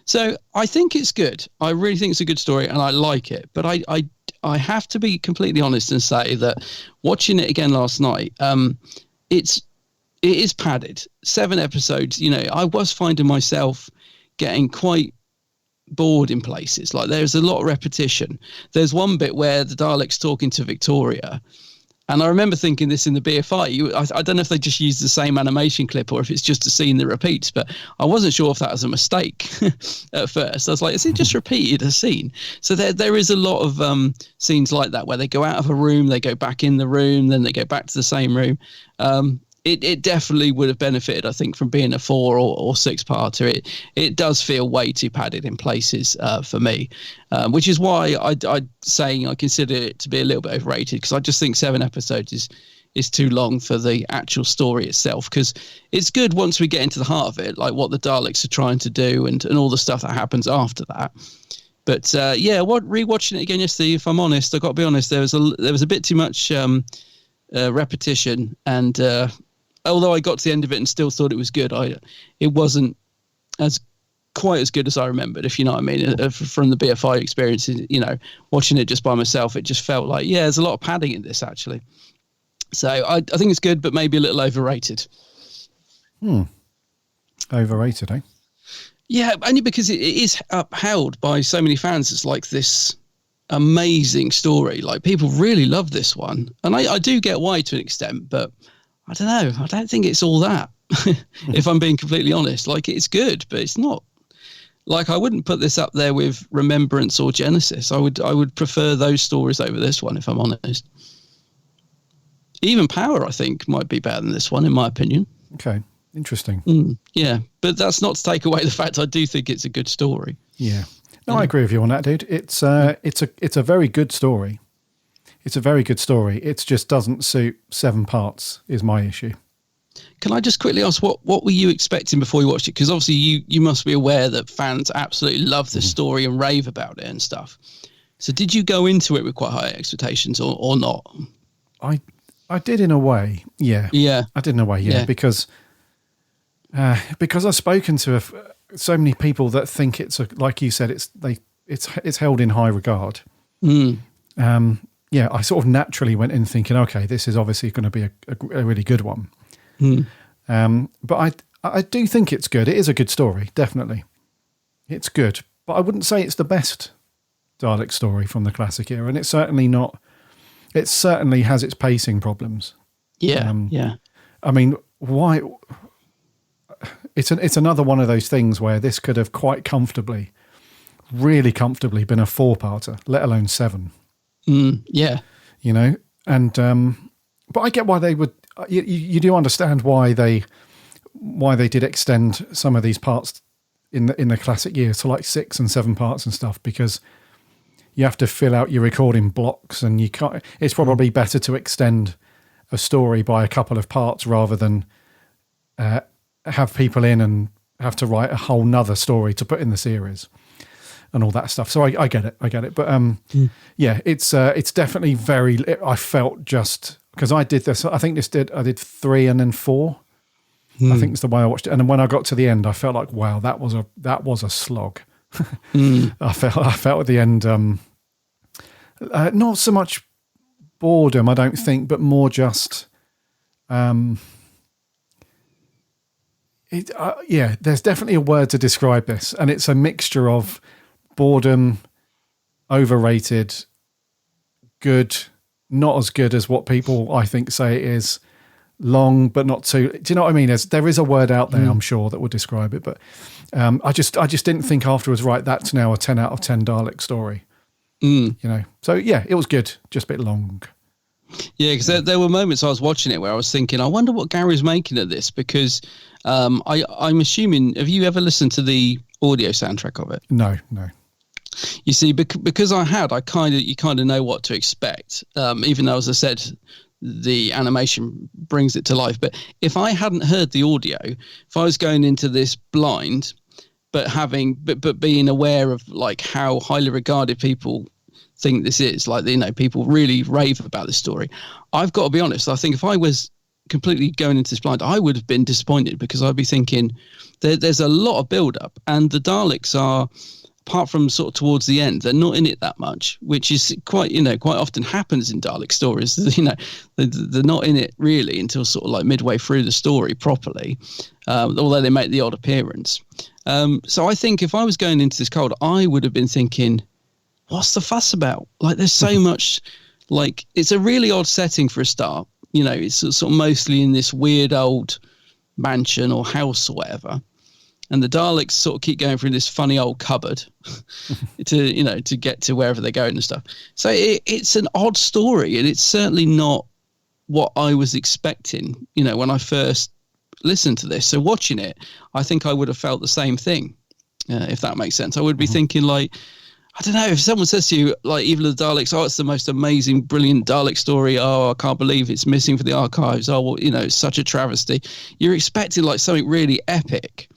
So I think it's good. I really think it's a good story, and I like it. But I have to be completely honest and say that watching it again last night, it is padded. 7 episodes. I was finding myself getting quite bored in places. Like there's a lot of repetition. There's one bit where the Dalek's talking to Victoria, and I remember thinking this in the BFI. I don't know if they just used the same animation clip or if it's just a scene that repeats, but I wasn't sure if that was a mistake at first. I was like, is it just repeated a scene? So there is a lot of scenes like that where they go out of a room, they go back in the room, then they go back to the same room. It definitely would have benefited, I think, from being a 4 or 6-parter. It does feel way too padded in places for me, which is why I consider it to be a little bit overrated, because I just think 7 episodes is too long for the actual story itself, because it's good once we get into the heart of it, like what the Daleks are trying to do and all the stuff that happens after that. But rewatching it again yesterday, if I'm honest, I've got to be honest, there was a bit too much repetition, and although I got to the end of it and still thought it was good, it wasn't quite as good as I remembered, if you know what I mean, from the BFI experience. You know, watching it just by myself, it just felt like, there's a lot of padding in this, actually. So I think it's good, but maybe a little overrated. Overrated, eh? Yeah, only because it is upheld by so many fans. It's like this amazing story. Like, people really love this one. And I do get why to an extent, but I don't know. I don't think it's all that, if I'm being completely honest. Like, it's good, but it's not. Like, I wouldn't put this up there with Remembrance or Genesis. I would prefer those stories over this one, if I'm honest. Even Power, I think, might be better than this one, in my opinion. Okay, interesting. Yeah, but that's not to take away the fact I do think it's a good story. Yeah. No, I agree with you on that, dude. It's a very good story. It's a very good story. It just doesn't suit 7 parts, is my issue. Can I just quickly ask, what were you expecting before you watched it? Because obviously you must be aware that fans absolutely love this story and rave about it and stuff. So did you go into it with quite high expectations or not? I did in a way, yeah. Yeah. I did in a way, yeah. Because I've spoken to so many people that think it's like you said, it's held in high regard. I sort of naturally went in thinking, okay, this is obviously going to be a really good one. But I do think it's good. It is a good story, definitely. It's good, but I wouldn't say it's the best Dalek story from the classic era, and it's certainly not. It certainly has its pacing problems. Yeah. I mean, why? It's another one of those things where this could have quite comfortably, really comfortably, been a 4-parter, let alone 7. Yeah. You know, and but I get why they would. You do understand why they did extend some of these parts in the classic years to like 6 and 7 parts and stuff, because you have to fill out your recording blocks, and you can't. It's probably better to extend a story by a couple of parts rather than have people in and have to write a whole nother story to put in the series and all that stuff. So I get it. But it's definitely very. I felt just because I did this. I did 3 and then 4. I think it's the way I watched it. And then when I got to the end, I felt like, wow, that was a slog. I felt at the end, not so much boredom, I don't think, but more just, there's definitely a word to describe this, and it's a mixture of boredom, overrated, good, not as good as what people I think say it is, long but not too. Do you know what I mean? There is a word out there, I'm sure, that would describe it, but I just didn't think afterwards, right, that's now a 10 out of 10 Dalek story. You know, so yeah, it was good, just a bit long. Yeah, because there were moments I was watching it where I was thinking, I wonder what Gary's making of this, because I'm assuming, have you ever listened to the audio soundtrack of it? No. You see, because you kind of know what to expect, even though, as I said, the animation brings it to life. But if I hadn't heard the audio, if I was going into this blind, but being aware of like how highly regarded people think this is, like, you know, people really rave about this story, I've got to be honest, I think if I was completely going into this blind, I would have been disappointed, because I'd be thinking there's a lot of build up, and the Daleks are apart from sort of towards the end, they're not in it that much, which is quite often happens in Dalek stories. They're not in it really until sort of like midway through the story properly, although they make the odd appearance. So I think if I was going into this cold, I would have been thinking, what's the fuss about? Like, there's so much, like, it's a really odd setting for a start. It's sort of mostly in this weird old mansion or house or whatever. And the Daleks sort of keep going through this funny old cupboard to get to wherever they're going and stuff. So it's an odd story, and it's certainly not what I was expecting, when I first listened to this. So watching it, I think I would have felt the same thing, if that makes sense. I would be thinking, like, I don't know, if someone says to you, like, Evil of the Daleks, oh, it's the most amazing, brilliant Dalek story. Oh, I can't believe it's missing for the archives. Oh, well, it's such a travesty. You're expecting like something really epic.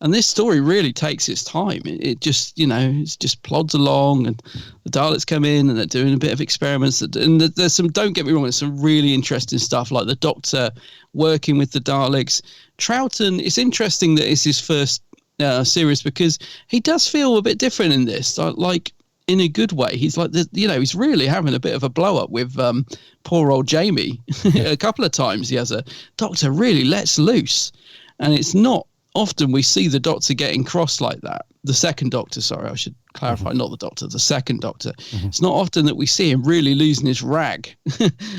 And this story really takes its time. It just, it just plods along, and the Daleks come in and they're doing a bit of experiments. And there's some, don't get me wrong, there's some really interesting stuff, like the Doctor working with the Daleks. Troughton, it's interesting that it's his first series, because he does feel a bit different in this, like in a good way. He's like, he's really having a bit of a blow up with poor old Jamie. A couple of times he has a Doctor really lets loose, and it's not often we see the Doctor getting cross like that. The second Doctor, sorry, I should clarify, not the Doctor, the second Doctor. It's not often that we see him really losing his rag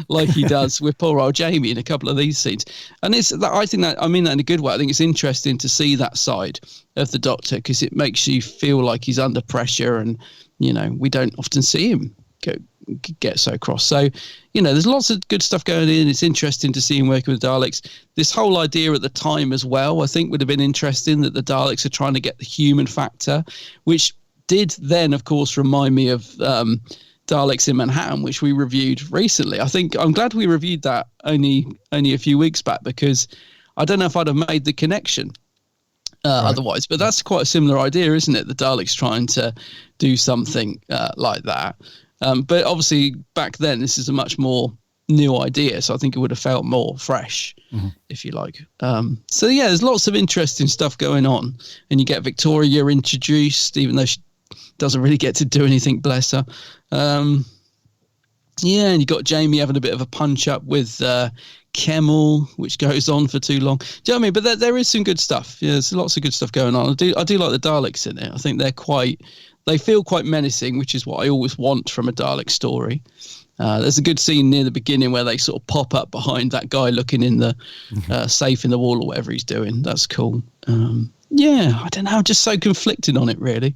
like he does with poor old Jamie in a couple of these scenes. And I mean that in a good way. I think it's interesting to see that side of the Doctor, because it makes you feel like he's under pressure, and, we don't often see him get so cross. So, there's lots of good stuff going in. It's interesting to see him working with Daleks. This whole idea at the time as well, I think would have been interesting, that the Daleks are trying to get the human factor, which did then, of course, remind me of Daleks in Manhattan, which we reviewed recently. I think I'm glad we reviewed that only a few weeks back, because I don't know if I'd have made the connection otherwise. But that's quite a similar idea, isn't it? The Daleks trying to do something like that. But obviously back then, this is a much more new idea. So I think it would have felt more fresh, if you like. So yeah, there's lots of interesting stuff going on. And you get Victoria introduced, even though she doesn't really get to do anything, bless her. And you got Jamie having a bit of a punch up with Kemmel, which goes on for too long. Do you know what I mean? But there is some good stuff. Yeah, there's lots of good stuff going on. I do like the Daleks in it. I think they feel quite menacing, which is what I always want from a Dalek story. There's a good scene near the beginning where they sort of pop up behind that guy looking in the safe in the wall or whatever he's doing. That's cool. I don't know. I'm just so conflicted on it, really.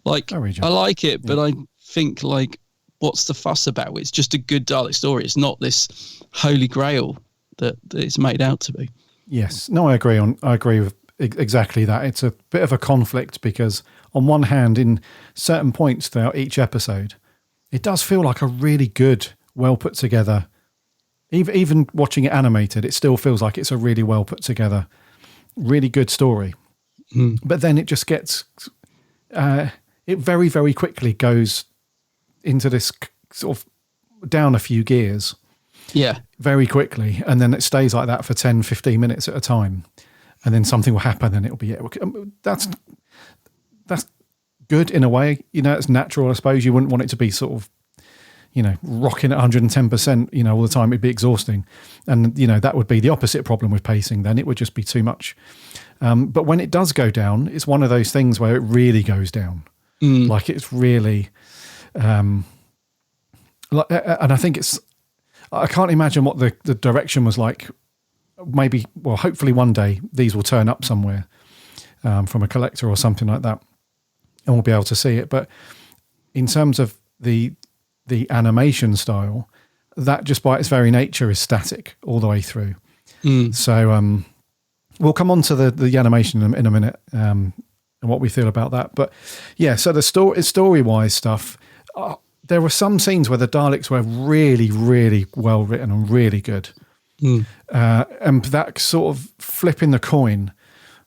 Like, I like it, but I think, like, what's the fuss about? It's just a good Dalek story. It's not this holy grail that it's made out to be. Yes. No, I agree with exactly that. It's a bit of a conflict, because on one hand, in certain points throughout each episode, it does feel like a really good, well put together, even watching it animated, it still feels like it's a really well put together, really good story. But then it just gets, it very, very quickly goes into this sort of down a few gears. Yeah. Very quickly. And then it stays like that for 10, 15 minutes at a time. And then something will happen and it'll be, that's good in a way. It's natural, I suppose. You wouldn't want it to be sort of, rocking at 110%, all the time. It'd be exhausting. And, that would be the opposite problem with pacing. Then it would just be too much. But when it does go down, it's one of those things where it really goes down. Like, it's really, and I think I can't imagine what the direction was like. Maybe, well, hopefully one day these will turn up somewhere from a collector or something like that, and we'll be able to see it. But in terms of the animation style, that just by its very nature is static all the way through. So we'll come on to the animation in a minute and what we feel about that. But yeah, so the story-wise stuff, there were some scenes where the Daleks were really, really well written and really good. And that sort of flipping the coin,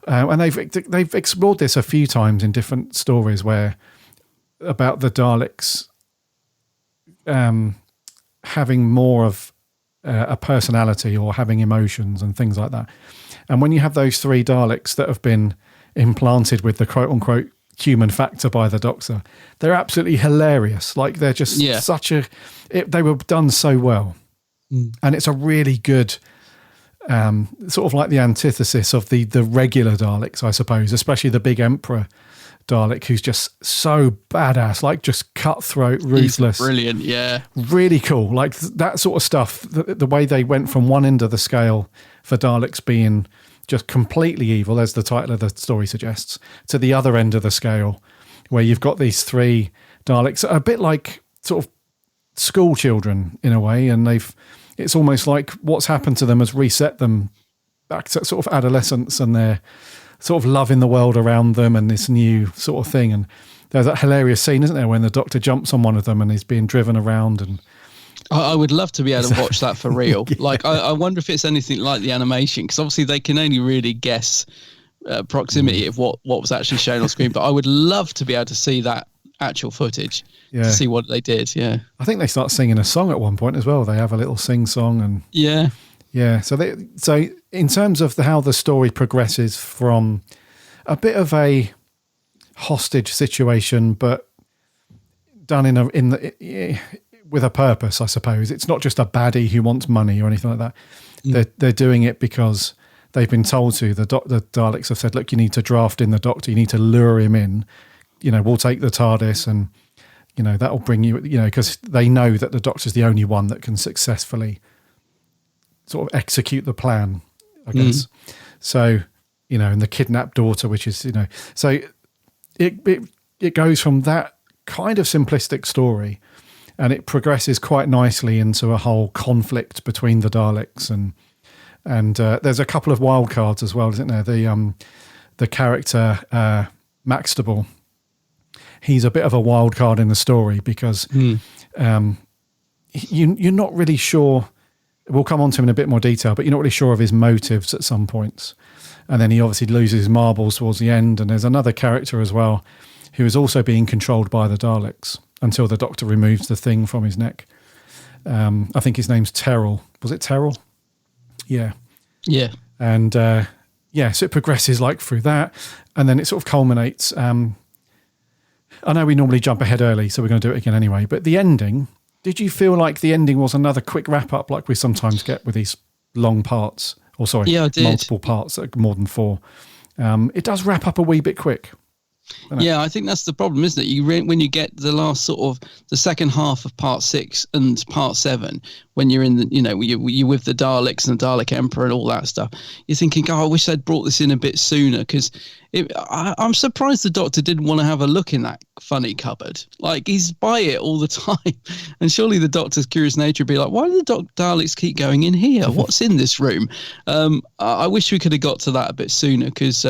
and they've explored this a few times in different stories where about the Daleks having more of a personality or having emotions and things like that. And when you have those three Daleks that have been implanted with the quote unquote human factor by the Doctor. They're absolutely hilarious. Like they're just they were done so well. And it's a really good sort of like the antithesis of the regular Daleks, I suppose, especially the big Emperor Dalek, who's just so badass, like just cutthroat, ruthless. He's brilliant, yeah. Really cool. Like that sort of stuff, the way they went from one end of the scale for Daleks being just completely evil, as the title of the story suggests, to the other end of the scale, where you've got these three Daleks, a bit like sort of school children in a way, and it's almost like what's happened to them has reset them back to sort of adolescence, and they're sort of loving the world around them and this new sort of thing. And there's that hilarious scene, isn't there, when the Doctor jumps on one of them and he's being driven around. And I would love to be able to watch that for real. Yeah. Like, I wonder if it's anything like the animation, because obviously they can only really guess proximity of what was actually shown on screen. But I would love to be able to see that actual footage to see what they did. Yeah, I think they start singing a song at one point as well. They have a little sing song, and yeah. So in terms of how the story progresses from a bit of a hostage situation, but done with a purpose, I suppose. It's not just a baddie who wants money or anything like that. They're doing it because they've been told to. The Daleks have said, look, you need to draft in the Doctor. You need to lure him in. We'll take the TARDIS, and, that'll bring you, because they know that the Doctor's the only one that can successfully sort of execute the plan, I guess. So, and the kidnapped daughter, which is, so it goes from that kind of simplistic story, and it progresses quite nicely into a whole conflict between the Daleks, and there's a couple of wild cards as well, isn't there? The character Maxtable, he's a bit of a wild card in the story because you're not really sure. We'll come on to him in a bit more detail, but you're not really sure of his motives at some points. And then he obviously loses his marbles towards the end. And there's another character as well who is also being controlled by the Daleks until the Doctor removes the thing from his neck. I think his name's Terrell. Was it Terrell? Yeah. Yeah. And so it progresses like through that. And then it sort of culminates. I know we normally jump ahead early, so we're going to do it again anyway. But the ending... Did you feel like the ending was another quick wrap-up like we sometimes get with these long parts? Or sorry, multiple parts, like more than 4. It does wrap up a wee bit quick. Yeah, I think that's the problem, isn't it? When you get the last sort of the second half of part 6 and part 7, when you're in the, you're with the Daleks and the Dalek Emperor and all that stuff, you're thinking, I wish they'd brought this in a bit sooner, because I'm surprised the Doctor didn't want to have a look in that funny cupboard. Like, he's by it all the time, and surely the Doctor's curious nature would be like, why do the Daleks keep going in here? What's in this room? I wish we could have got to that a bit sooner, because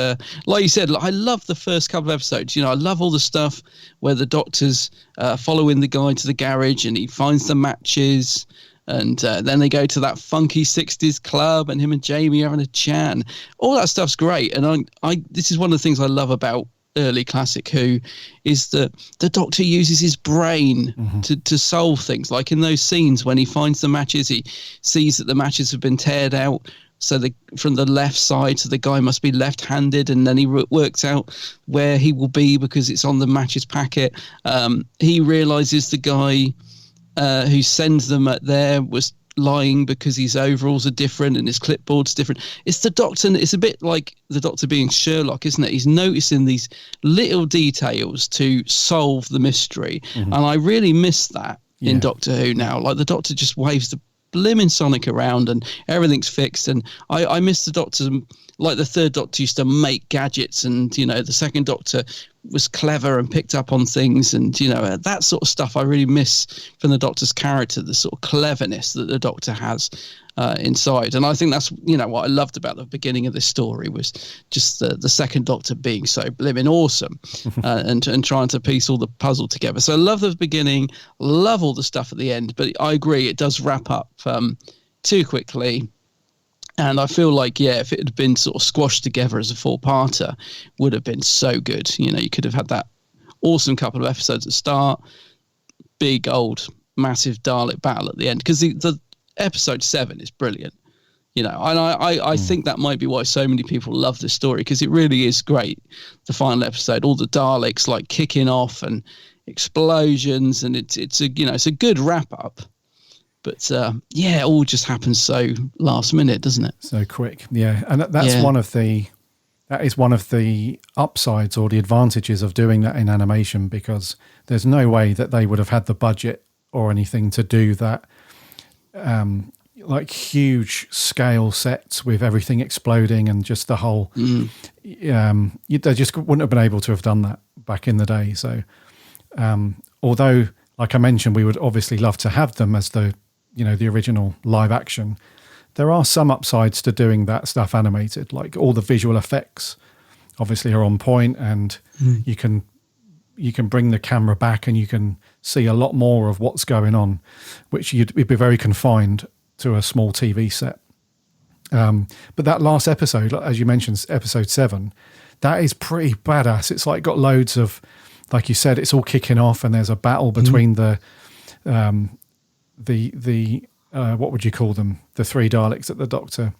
like you said, I love the first couple of episodes. I love all the stuff where the Doctor's following the guy to the garage and he finds the matches, and then they go to that funky 60s club and him and Jamie are having a chat, and all that stuff's great. And I this is one of the things I love about early classic Who, is that the Doctor uses his brain to solve things. Like in those scenes when he finds the matches, he sees that the matches have been teared out, so from the left side, so the guy must be left-handed, and then he works out where he will be because it's on the matches packet. He realizes the guy who sends them there was lying because his overalls are different and his clipboard's different. It's the Doctor. It's a bit like the Doctor being Sherlock, isn't it? He's noticing these little details to solve the mystery, and I really miss that in Doctor Who now. Like, the Doctor just waves the blimmin' Sonic around and everything's fixed, and I miss the Doctor. Like, the third Doctor used to make gadgets, and the second Doctor was clever and picked up on things, and that sort of stuff I really miss from the Doctor's character, the sort of cleverness that the Doctor has inside. And I think that's what I loved about the beginning of this story, was just the second Doctor being so blimmin' awesome and trying to piece all the puzzle together. So I love the beginning, love all the stuff at the end, but I agree it does wrap up too quickly. And I feel like, if it had been sort of squashed together as a 4-parter, would have been so good. You could have had that awesome couple of episodes at the start, big old massive Dalek battle at the end, because the episode 7 is brilliant. you know, and I think that might be why so many people love this story, because it really is great. The final episode, all the Daleks like kicking off and explosions, and it's a, you know, it's a good wrap up. But yeah, it all just happens so last minute, doesn't it? So quick, yeah. And that's one of the upsides or the advantages of doing that in animation, because there's no way that they would have had the budget or anything to do that, like huge scale sets with everything exploding and just the whole. They just wouldn't have been able to have done that back in the day. So, although, like I mentioned, we would obviously love to have them as the original live action, there are some upsides to doing that stuff animated. Like all the visual effects obviously are on point, and you can bring the camera back and you can see a lot more of what's going on, which you'd be very confined to a small TV set. But that last episode, as you mentioned, episode 7, that is pretty badass. It's like got loads of, like you said, it's all kicking off, and there's a battle between the what would you call them? The 3 Daleks that the Doctor.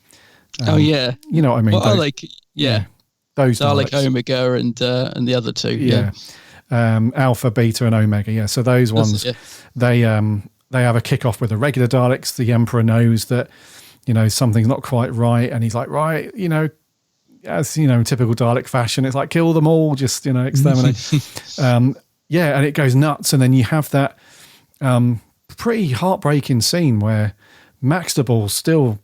You know what I mean? Well, those Dalek, Daleks. Omega, and the other 2. Yeah. Alpha, Beta, and Omega. Yeah. So those ones, they have a kick-off with the regular Daleks. The Emperor knows that, you know, something's not quite right, and he's like, right, you know, as you know, typical Dalek fashion, it's like kill them all, just, you know, exterminate. And it goes nuts, and then you have that pretty heartbreaking scene where Maxtable's still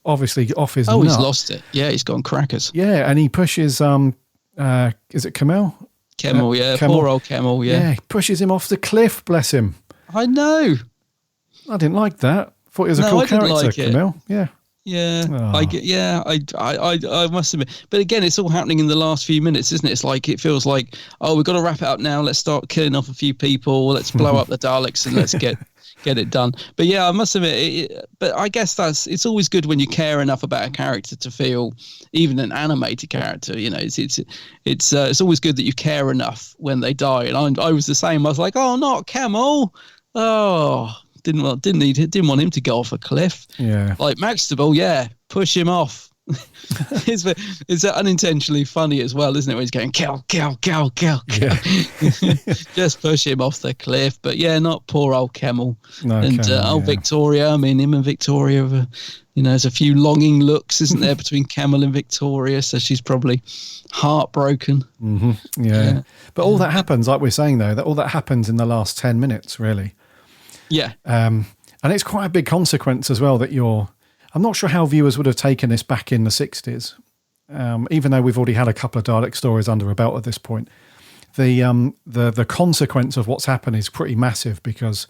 obviously off his nut. He's lost it. Yeah, he's gone crackers. Yeah, and he pushes is it Kemel? Kemel, poor old Kemel, yeah. He pushes him off the cliff, bless him. I know. I didn't like that. Thought he was a cool character, like Kemel. Yeah. Yeah, I must admit. But again, it's all happening in the last few minutes, isn't it? It's like, it feels like, we've got to wrap it up now. Let's start killing off a few people. Let's blow up the Daleks and let's get it done. But yeah, I must admit, but I guess it's always good when you care enough about a character to feel, even an animated character, you know, it's always good that you care enough when they die. And I was the same. I was like, oh, not Kemel. Oh, didn't want him to go off a cliff. Yeah, like Maxtable, push him off. It's unintentionally funny as well, isn't it? When he's going kill. Yeah. Just push him off the cliff. But yeah, not poor old Kemel. No, Kemel, Victoria. I mean, him and Victoria, there's a few longing looks, isn't there, between Kemel and Victoria? So she's probably heartbroken. Mm-hmm. Yeah. But all that happens, like we're saying though, that all that happens in the last 10 minutes, really. Yeah. And it's quite a big consequence as well that I'm not sure how viewers would have taken this back in the 60s, even though we've already had a couple of Dalek stories under a belt at this point. The consequence of what's happened is pretty massive, because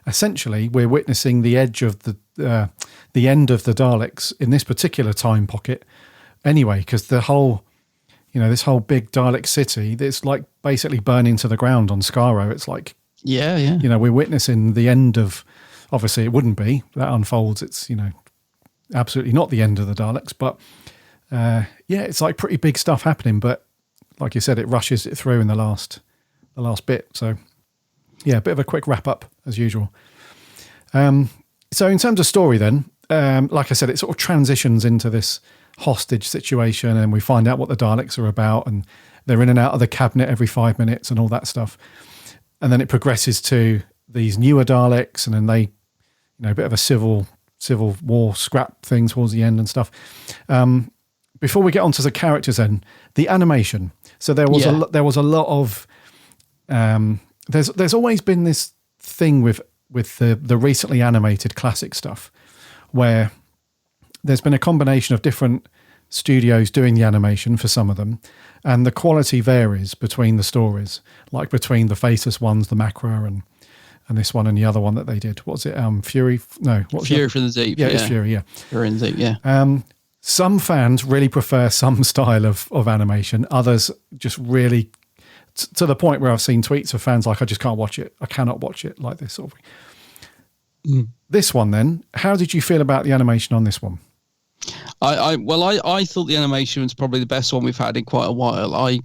essentially we're witnessing the edge of the end of the Daleks in this particular time pocket anyway, because the whole, this whole big Dalek city, it's like basically burning to the ground on Skaro. It's like, we're witnessing the end of, obviously it wouldn't be, that unfolds, it's, absolutely not the end of the Daleks, but it's like pretty big stuff happening. But like you said, it rushes it through in the last bit. So yeah, a bit of a quick wrap up as usual. So in terms of story then, like I said, it sort of transitions into this hostage situation, and we find out what the Daleks are about, and they're in and out of the cabinet every 5 minutes and all that stuff. And then it progresses to these newer Daleks, and then they, a bit of a civil war scrap thing towards the end and stuff. Before we get onto the characters, then the animation. So there was a lot of. There's always been this thing with the recently animated classic stuff, where there's been a combination of different studios doing the animation for some of them, and the quality varies between the stories, like between the Faceless ones, the Macra, and this one and the other one that they did. What was it? Fury? No. What was Fury from the Deep. Yeah, it's Fury, yeah. Fury in the Deep, yeah. Some fans really prefer some style of animation. Others just really, to the point where I've seen tweets of fans like, I just can't watch it. I cannot watch it like this sort of thing. This one then, how did you feel about the animation on this one? I thought the animation was probably the best one we've had in quite a while. I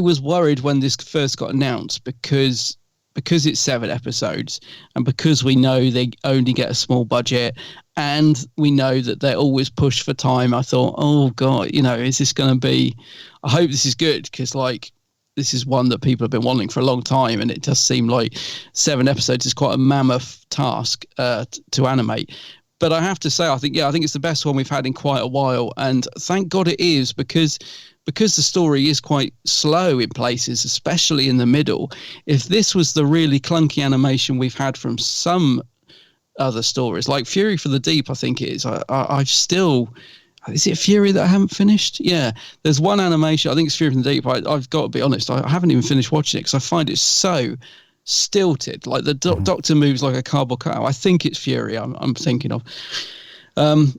was worried when this first got announced, because because it's 7 episodes and because we know they only get a small budget and we know that they're always pushed for time, I thought, oh God, is this going to be, I hope this is good, because like this is one that people have been wanting for a long time, and it does seem like 7 episodes is quite a mammoth task to animate. But I have to say, I think it's the best one we've had in quite a while, and thank God it is, because the story is quite slow in places, especially in the middle. If this was the really clunky animation we've had from some other stories, like Fury for the Deep, I think it is. I've still... Is it Fury that I haven't finished? Yeah. There's one animation, I think it's Fury from the Deep. I've got to be honest, I haven't even finished watching it because I find it so stilted. Like the Doctor moves like a cardboard cutout. I think it's Fury I'm thinking of.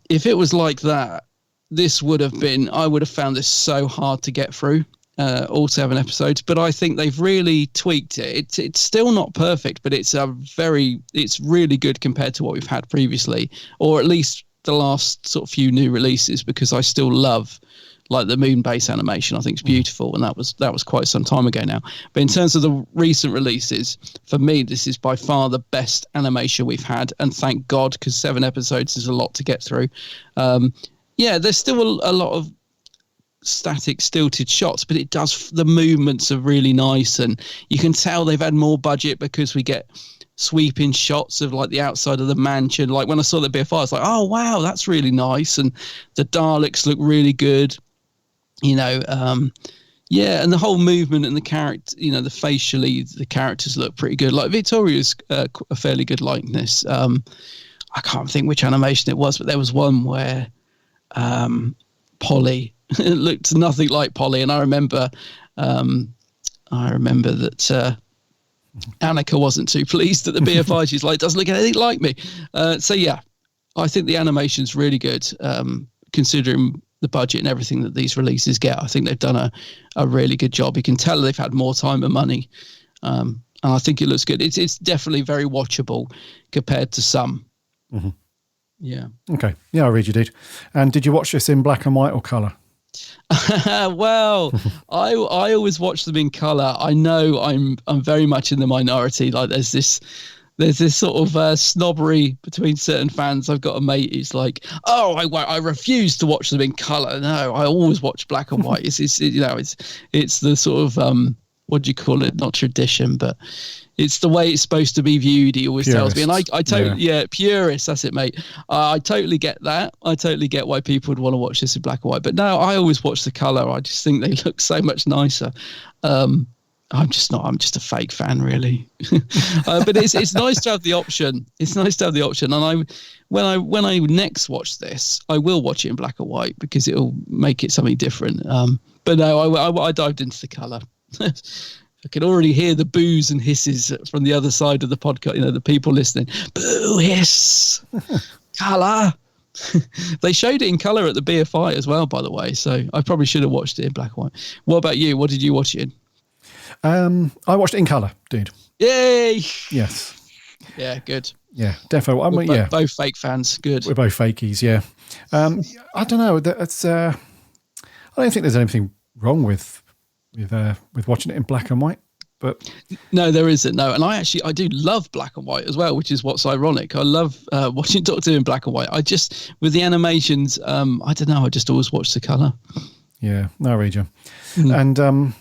If it was like that, this would have been, I would have found this so hard to get through, all 7 episodes. But I think they've really tweaked it. It's still not perfect, but it's really good compared to what we've had previously, or at least the last sort of few new releases, because I still love like the moon base animation. I think it's beautiful, and that was quite some time ago now. But in terms of the recent releases, for me, this is by far the best animation we've had, and thank God, because 7 episodes is a lot to get through. There's still a lot of static stilted shots, but the movements are really nice, and you can tell they've had more budget because we get sweeping shots of like the outside of the mansion. Like when I saw the BFI, I was like, oh wow, that's really nice, and the Daleks look really good, and the whole movement and the character, facially the characters look pretty good. Like Victoria's a fairly good likeness. I can't think which animation it was, but there was one where Polly it looked nothing like Polly, and I remember that Annika wasn't too pleased at the BFI. She's like, doesn't look anything like me. I think the animation's really good, considering the budget and everything that these releases get. I think they've done a really good job. You can tell they've had more time and money, and I think it looks good. It's definitely very watchable compared to some. Mm-hmm. Yeah. Okay. Yeah, I read you, dude. And did you watch this in black and white or colour? Well, I always watch them in colour. I know I'm very much in the minority. Like there's this sort of snobbery between certain fans. I've got a mate who's like, oh, I refuse to watch them in colour. No, I always watch black and white. It's the sort of what do you call it? Not tradition, but it's the way it's supposed to be viewed. He always tells me, and I totally, purist. That's it, mate. I totally get that. I totally get why people would want to watch this in black and white. But no, I always watch the color. I just think they look so much nicer. I'm just a fake fan, really. But it's nice to have the option. It's nice to have the option. And when I next watch this, I will watch it in black and white because it'll make it something different. But no, I dived into the color. I can already hear the boos and hisses from the other side of the podcast, the people listening. Boo, hiss, colour. They showed it in colour at the BFI as well, by the way, so I probably should have watched it in black and white. What about you? What did you watch it in? I watched it in colour, dude. Yay! Yes. Yeah, good. Yeah, definitely. Both fake fans, good. We're both fakies, yeah. I don't know. I don't think there's anything wrong with watching it in black and white, but no, there isn't. No, and I do love black and white as well, which is what's ironic. I love watching Doctor Who in black and white. I just, with the animations, I don't know. I just always watch the color. Yeah, no, I read you. And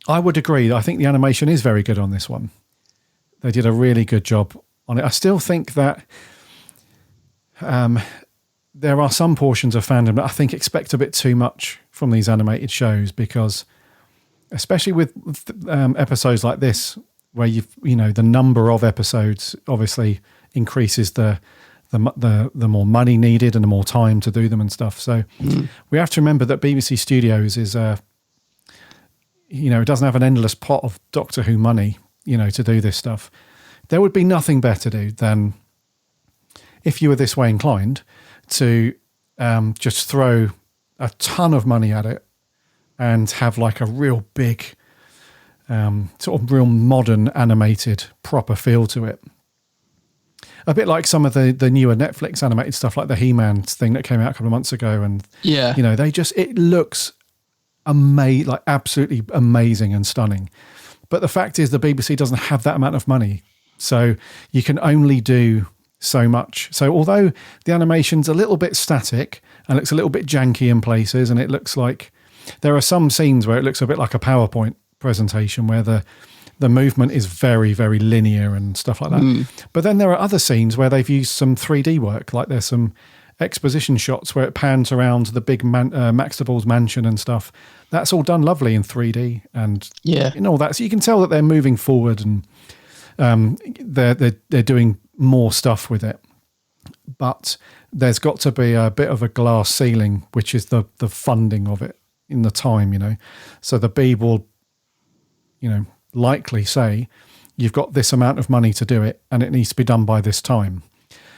I would agree. I think the animation is very good on this one. They did a really good job on it. I still think that there are some portions of fandom that I think expect a bit too much from these animated shows, because especially with episodes like this, where the number of episodes obviously increases the more money needed and the more time to do them and stuff. So we have to remember that BBC Studios is it doesn't have an endless pot of Doctor Who money, to do this stuff. There would be nothing better, dude, than if you were this way inclined to just throw a ton of money at it and have like a real big, sort of real modern animated proper feel to it. A bit like some of the newer Netflix animated stuff, like the He-Man thing that came out a couple of months ago. And, it looks like absolutely amazing and stunning. But the fact is the BBC doesn't have that amount of money. So you can only do so much. So although the animation's a little bit static and looks a little bit janky in places, and it looks like there are some scenes where it looks a bit like a PowerPoint presentation where the movement is very, very linear and stuff like that. But then there are other scenes where they've used some 3D work, like there's some exposition shots where it pans around the big Maxtable's mansion and stuff. That's all done lovely in 3D and all that. So you can tell that they're moving forward and they're doing more stuff with it. But there's got to be a bit of a glass ceiling, which is the funding of it in the time, you know. So the Beeb will, you know, likely say, you've got this amount of money to do it and it needs to be done by this time.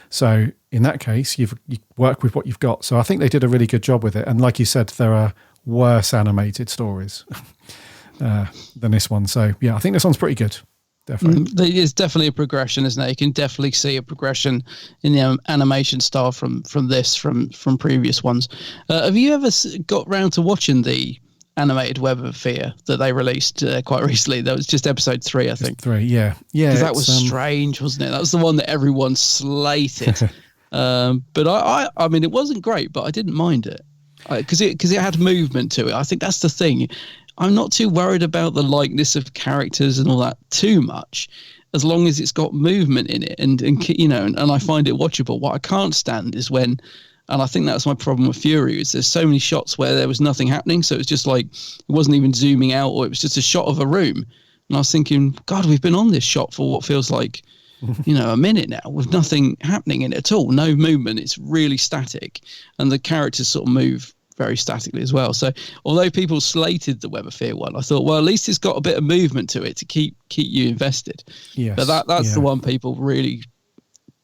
So in that case, you work with what you've got. So I think they did a really good job with it. And like you said, there are worse animated stories than this one. So yeah, I think this one's pretty good. Definitely. There's definitely a progression, isn't there? You can definitely see a progression in the animation style from previous ones. Have you ever got round to watching the animated Web of Fear that they released quite recently? That was just episode 3, I think. 3, yeah. Because that was strange, wasn't it? That was the one that everyone slated. But I mean, it wasn't great, but I didn't mind it because it had movement to it. I think that's the thing. I'm not too worried about the likeness of characters and all that too much, as long as it's got movement in it and you know, and I find it watchable. What I can't stand is when, and I think that's my problem with Fury, is there's so many shots where there was nothing happening. So it's just like, it wasn't even zooming out, or it was just a shot of a room. And I was thinking, God, we've been on this shot for what feels like, you know, a minute now with nothing happening in it at all. No movement. It's really static. And the characters sort of move very statically as well. So although people slated the Web of Fear one, I thought, well, at least it's got a bit of movement to it to keep you invested. Yes. But that's the one people really,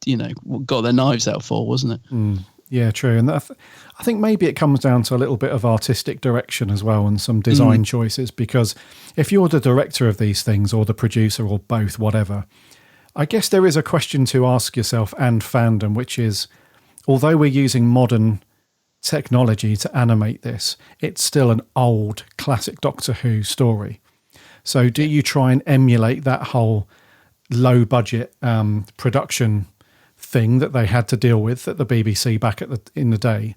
you know, got their knives out for, wasn't it? Yeah, true. And I think maybe it comes down to a little bit of artistic direction as well and some design choices, because if you're the director of these things or the producer or both, whatever, I guess there is a question to ask yourself and fandom, which is, although we're using modern technology to animate this, it's still an old classic Doctor Who story. So do you try and emulate that whole low budget production thing that they had to deal with at the BBC back in the day,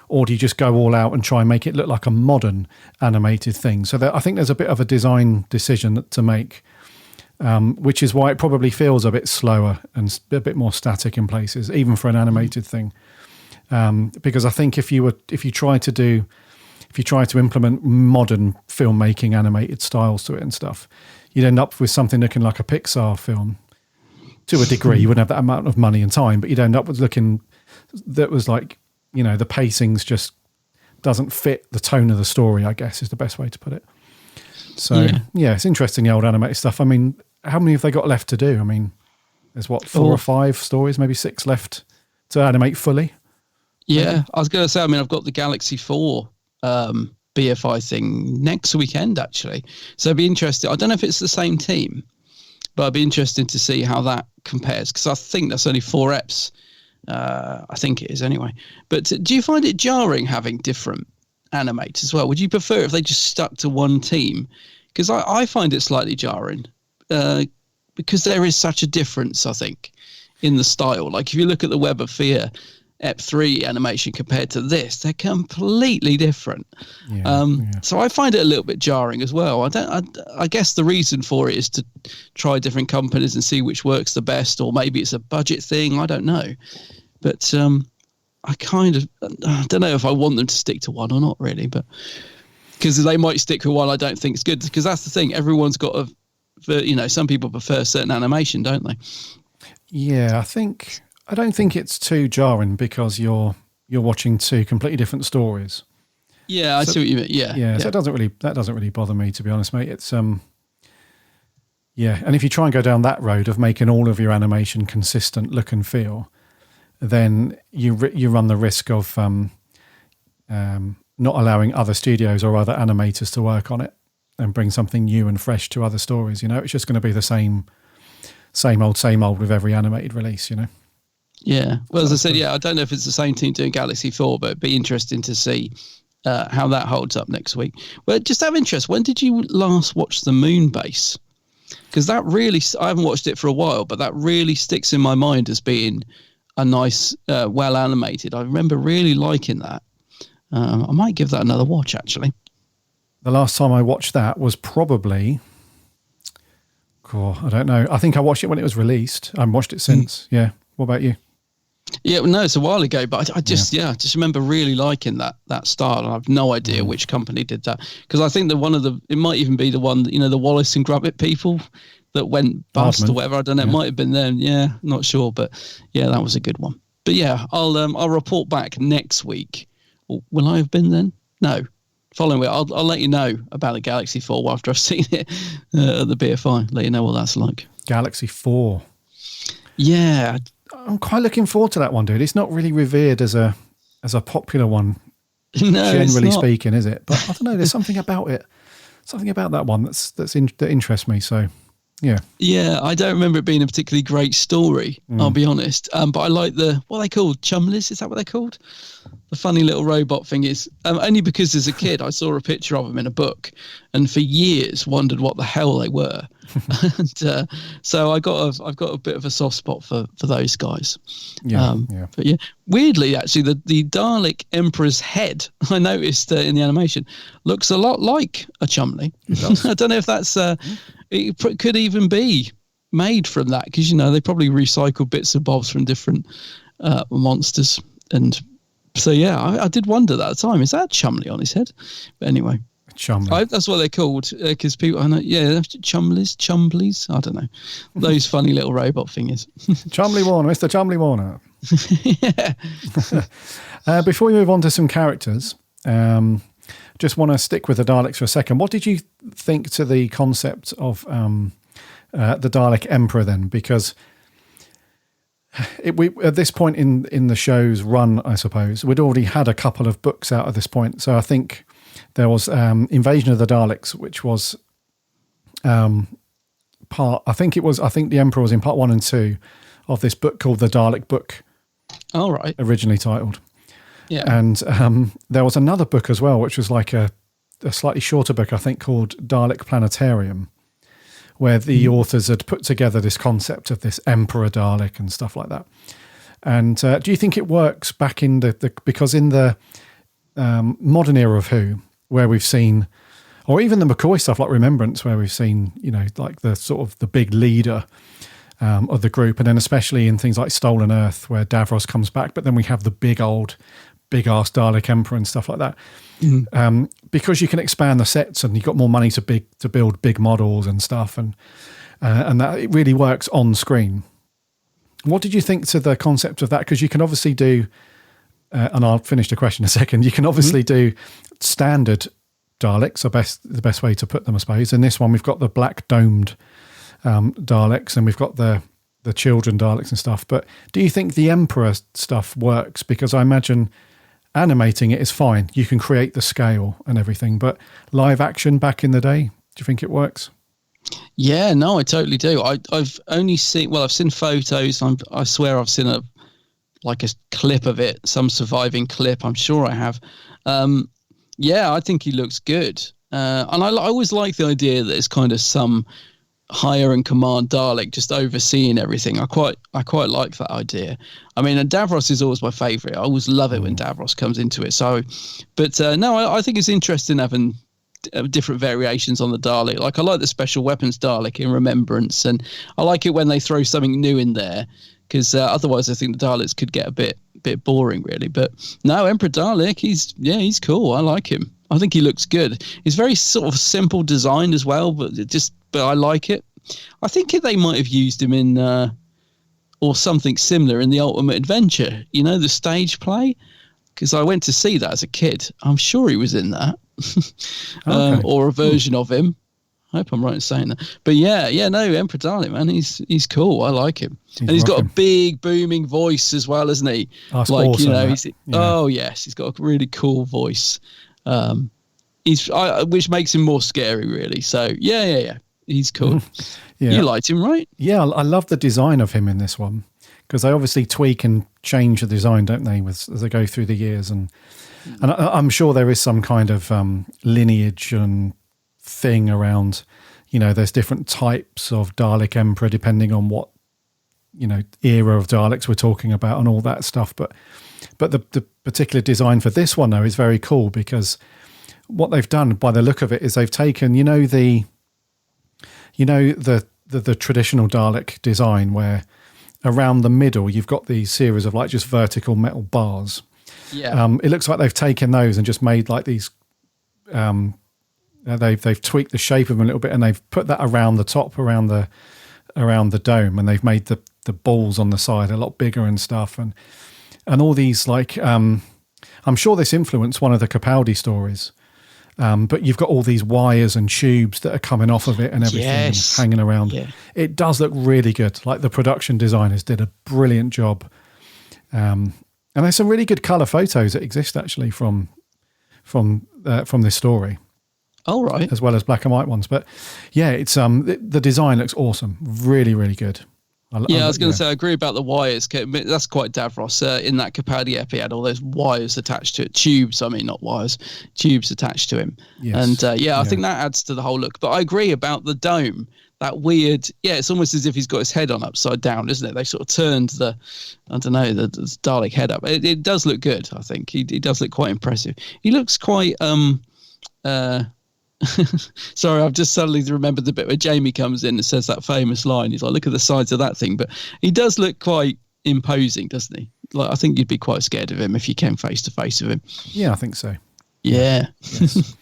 or do you just go all out and try and make it look like a modern animated thing? So I think there's a bit of a design decision to make, which is why it probably feels a bit slower and a bit more static in places, even for an animated thing. Because I think if you try to implement modern filmmaking animated styles to it and stuff, you'd end up with something looking like a Pixar film. To a degree, you wouldn't have that amount of money and time, but you'd end up with looking that was like, you know, the pacings just doesn't fit the tone of the story, I guess is the best way to put it. So yeah, it's interesting, the old animated stuff. I mean, how many have they got left to do? I mean, there's 4 or 5 stories, maybe 6 left to animate fully. Yeah, I was going to say, I mean, I've got the Galaxy 4 BFI thing next weekend, actually. So it'd be interesting. I don't know if it's the same team, but I'd be interested to see how that compares, because I think that's only 4 eps. I think it is anyway. But do you find it jarring having different animators as well? Would you prefer if they just stuck to one team? Because I find it slightly jarring because there is such a difference, I think, in the style. Like if you look at the Web of Fear Ep 3 animation compared to this, they're completely different. So I find it a little bit jarring as well. I guess the reason for it is to try different companies and see which works the best, or maybe it's a budget thing. I don't know, but I don't know if I want them to stick to one or not really, but because they might stick with one I don't think is good, because that's the thing. Everyone's got some people prefer certain animation, don't they? Yeah, I don't think it's too jarring because you're watching 2 completely different stories. Yeah, I see what you mean. Yeah. So that doesn't really bother me, to be honest, mate. It's and if you try and go down that road of making all of your animation consistent look and feel, then you run the risk of not allowing other studios or other animators to work on it and bring something new and fresh to other stories. You know, it's just going to be the same old with every animated release. You know. Yeah. Well, as I said, I don't know if it's the same team doing Galaxy 4, but it'd be interesting to see how that holds up next week. Well, just out of interest, when did you last watch the Moon Base because that really, I haven't watched it for a while, but that really sticks in my mind as being a nice, well animated. I remember really liking that. I might give that another watch, actually. The last time I watched that was probably, I don't know. I think I watched it when it was released. I haven't watched it since. Yeah. What about you? Yeah, no, it's a while ago, but I just remember really liking that style. And I have no idea which company did that, because I think that it might even be the one, the Wallace and Gromit people that went bust Hardman. or whatever. I don't know. It might have been them. Yeah, not sure, but yeah, that was a good one. But yeah, I'll report back next week. Or will I have been then? No. Following week, I'll let you know about the Galaxy 4 after I've seen it at the BFI. Let you know what that's like. Galaxy 4. Yeah. I'm quite looking forward to that one, dude. It's not really revered as a popular one, no, generally speaking, is it? But I don't know. There's something about it, something about that one that interests me. So, yeah. Yeah, I don't remember it being a particularly great story. I'll be honest. But I like what are they called? Chumleys? Is that what they're called? The funny little robot thing is only because as a kid I saw a picture of them in a book, and for years wondered what the hell they were. And so I've got a bit of a soft spot for those guys. Yeah, But yeah, weirdly, actually, the Dalek Emperor's head, I noticed in the animation, looks a lot like a Chumley. I don't know if that's it could even be made from that, because they probably recycle bits and bobs from different monsters. And so yeah, I did wonder that at the time, is that Chumley on his head? But anyway, Chumley. That's what they're called, because people, I know, Chumblies, I don't know, those funny little robot thingies. Chumley Warner, Mr. Chumley Warner. Yeah. Before we move on to some characters, just want to stick with the Daleks for a second. What did you think to the concept of the Dalek Emperor then? Because we at this point in the show's run, I suppose, we'd already had a couple of books out at this point. So I think there was Invasion of the Daleks, which was I think the Emperor was in part 1 and 2 of this book called the Dalek Book. All right. Originally titled. Yeah. And there was another book as well, which was like a slightly shorter book, I think, called Dalek Planetarium, where the authors had put together this concept of this Emperor Dalek and stuff like that. And do you think it works back in because in the modern era of Who, where we've seen, or even the McCoy stuff like Remembrance, where we've seen, like the sort of the big leader of the group, and then especially in things like Stolen Earth, where Davros comes back, but then we have the big ass Dalek Emperor and stuff like that. Because you can expand the sets and you've got more money to build big models and stuff, and that it really works on screen. What did you think to the concept of that? Because you can obviously do, and I'll finish the question in a second, you can obviously do standard Daleks, the best way to put them, I suppose. In this one, we've got the black domed Daleks, and we've got the children Daleks and stuff. But do you think the Emperor stuff works? Because I imagine animating it is fine. You can create the scale and everything, but live action back in the day, do you think it works? Yeah, no, I totally do. I've only seen, I've seen photos. I swear I've seen a clip of it, some surviving clip. I'm sure I have. Yeah, I think he looks good. And I always like the idea that it's kind of some higher in command Dalek just overseeing everything. I quite like that idea. I mean, and Davros is always my favourite. I always love it when Davros comes into it. So, but no, I think it's interesting having different variations on the Dalek. Like I like the special weapons Dalek in Remembrance, and I like it when they throw something new in there, because otherwise I think the Daleks could get a bit boring, really. But no, Emperor Dalek, he's cool. I like him. I think he looks good. He's very sort of simple designed as well, but I like it. I think they might have used him in or something similar in The Ultimate Adventure, the stage play, because I went to see that as a kid. I'm sure he was in that. Okay. Or a version of him. I hope I'm right in saying that. But yeah, no, Emperor Dalek, man, he's cool. I like him. And he's got a big booming voice as well, hasn't he? That's awesome, Oh yes, he's got a really cool voice. Which makes him more scary, really. So yeah, he's cool. Yeah. You liked him, right? Yeah, I love the design of him in this one, because they obviously tweak and change the design, don't they, as they go through the years, and I'm sure there is some kind of lineage and thing around, there's different types of Dalek Emperor depending on what, era of Daleks we're talking about and all that stuff. But the particular design for this one, though, is very cool because what they've done by the look of it is they've taken, the traditional Dalek design where around the middle you've got these series of like just vertical metal bars. Yeah. It looks like they've taken those and just made like these. They've tweaked the shape of them a little bit and they've put that around the top, around the dome, and they've made the balls on the side a lot bigger and stuff, and all these like. I'm sure this influenced one of the Capaldi stories. But you've got all these wires and tubes that are coming off of it and everything and hanging around. Yeah. It does look really good. Like the production designers did a brilliant job. And there's some really good colour photos that exist actually from this story. Oh, right. As well as black and white ones. But yeah, it's the design looks awesome. Really, really good. I was going to say, I agree about the wires. That's quite Davros. In that Capaldi ep, he had all those wires attached to it. Tubes, not wires. Tubes attached to him. Yes. And I think that adds to the whole look. But I agree about the dome. That weird, it's almost as if he's got his head on upside down, isn't it? They sort of turned the Dalek head up. It does look good, I think. He does look quite impressive. He looks quite... Sorry, I've just suddenly remembered the bit where Jamie comes in and says that famous line. He's like, look at the sides of that thing. But he does look quite imposing, doesn't he? Like, I think you'd be quite scared of him if you came face to face with him. Yeah, I think so. Yeah. Yes.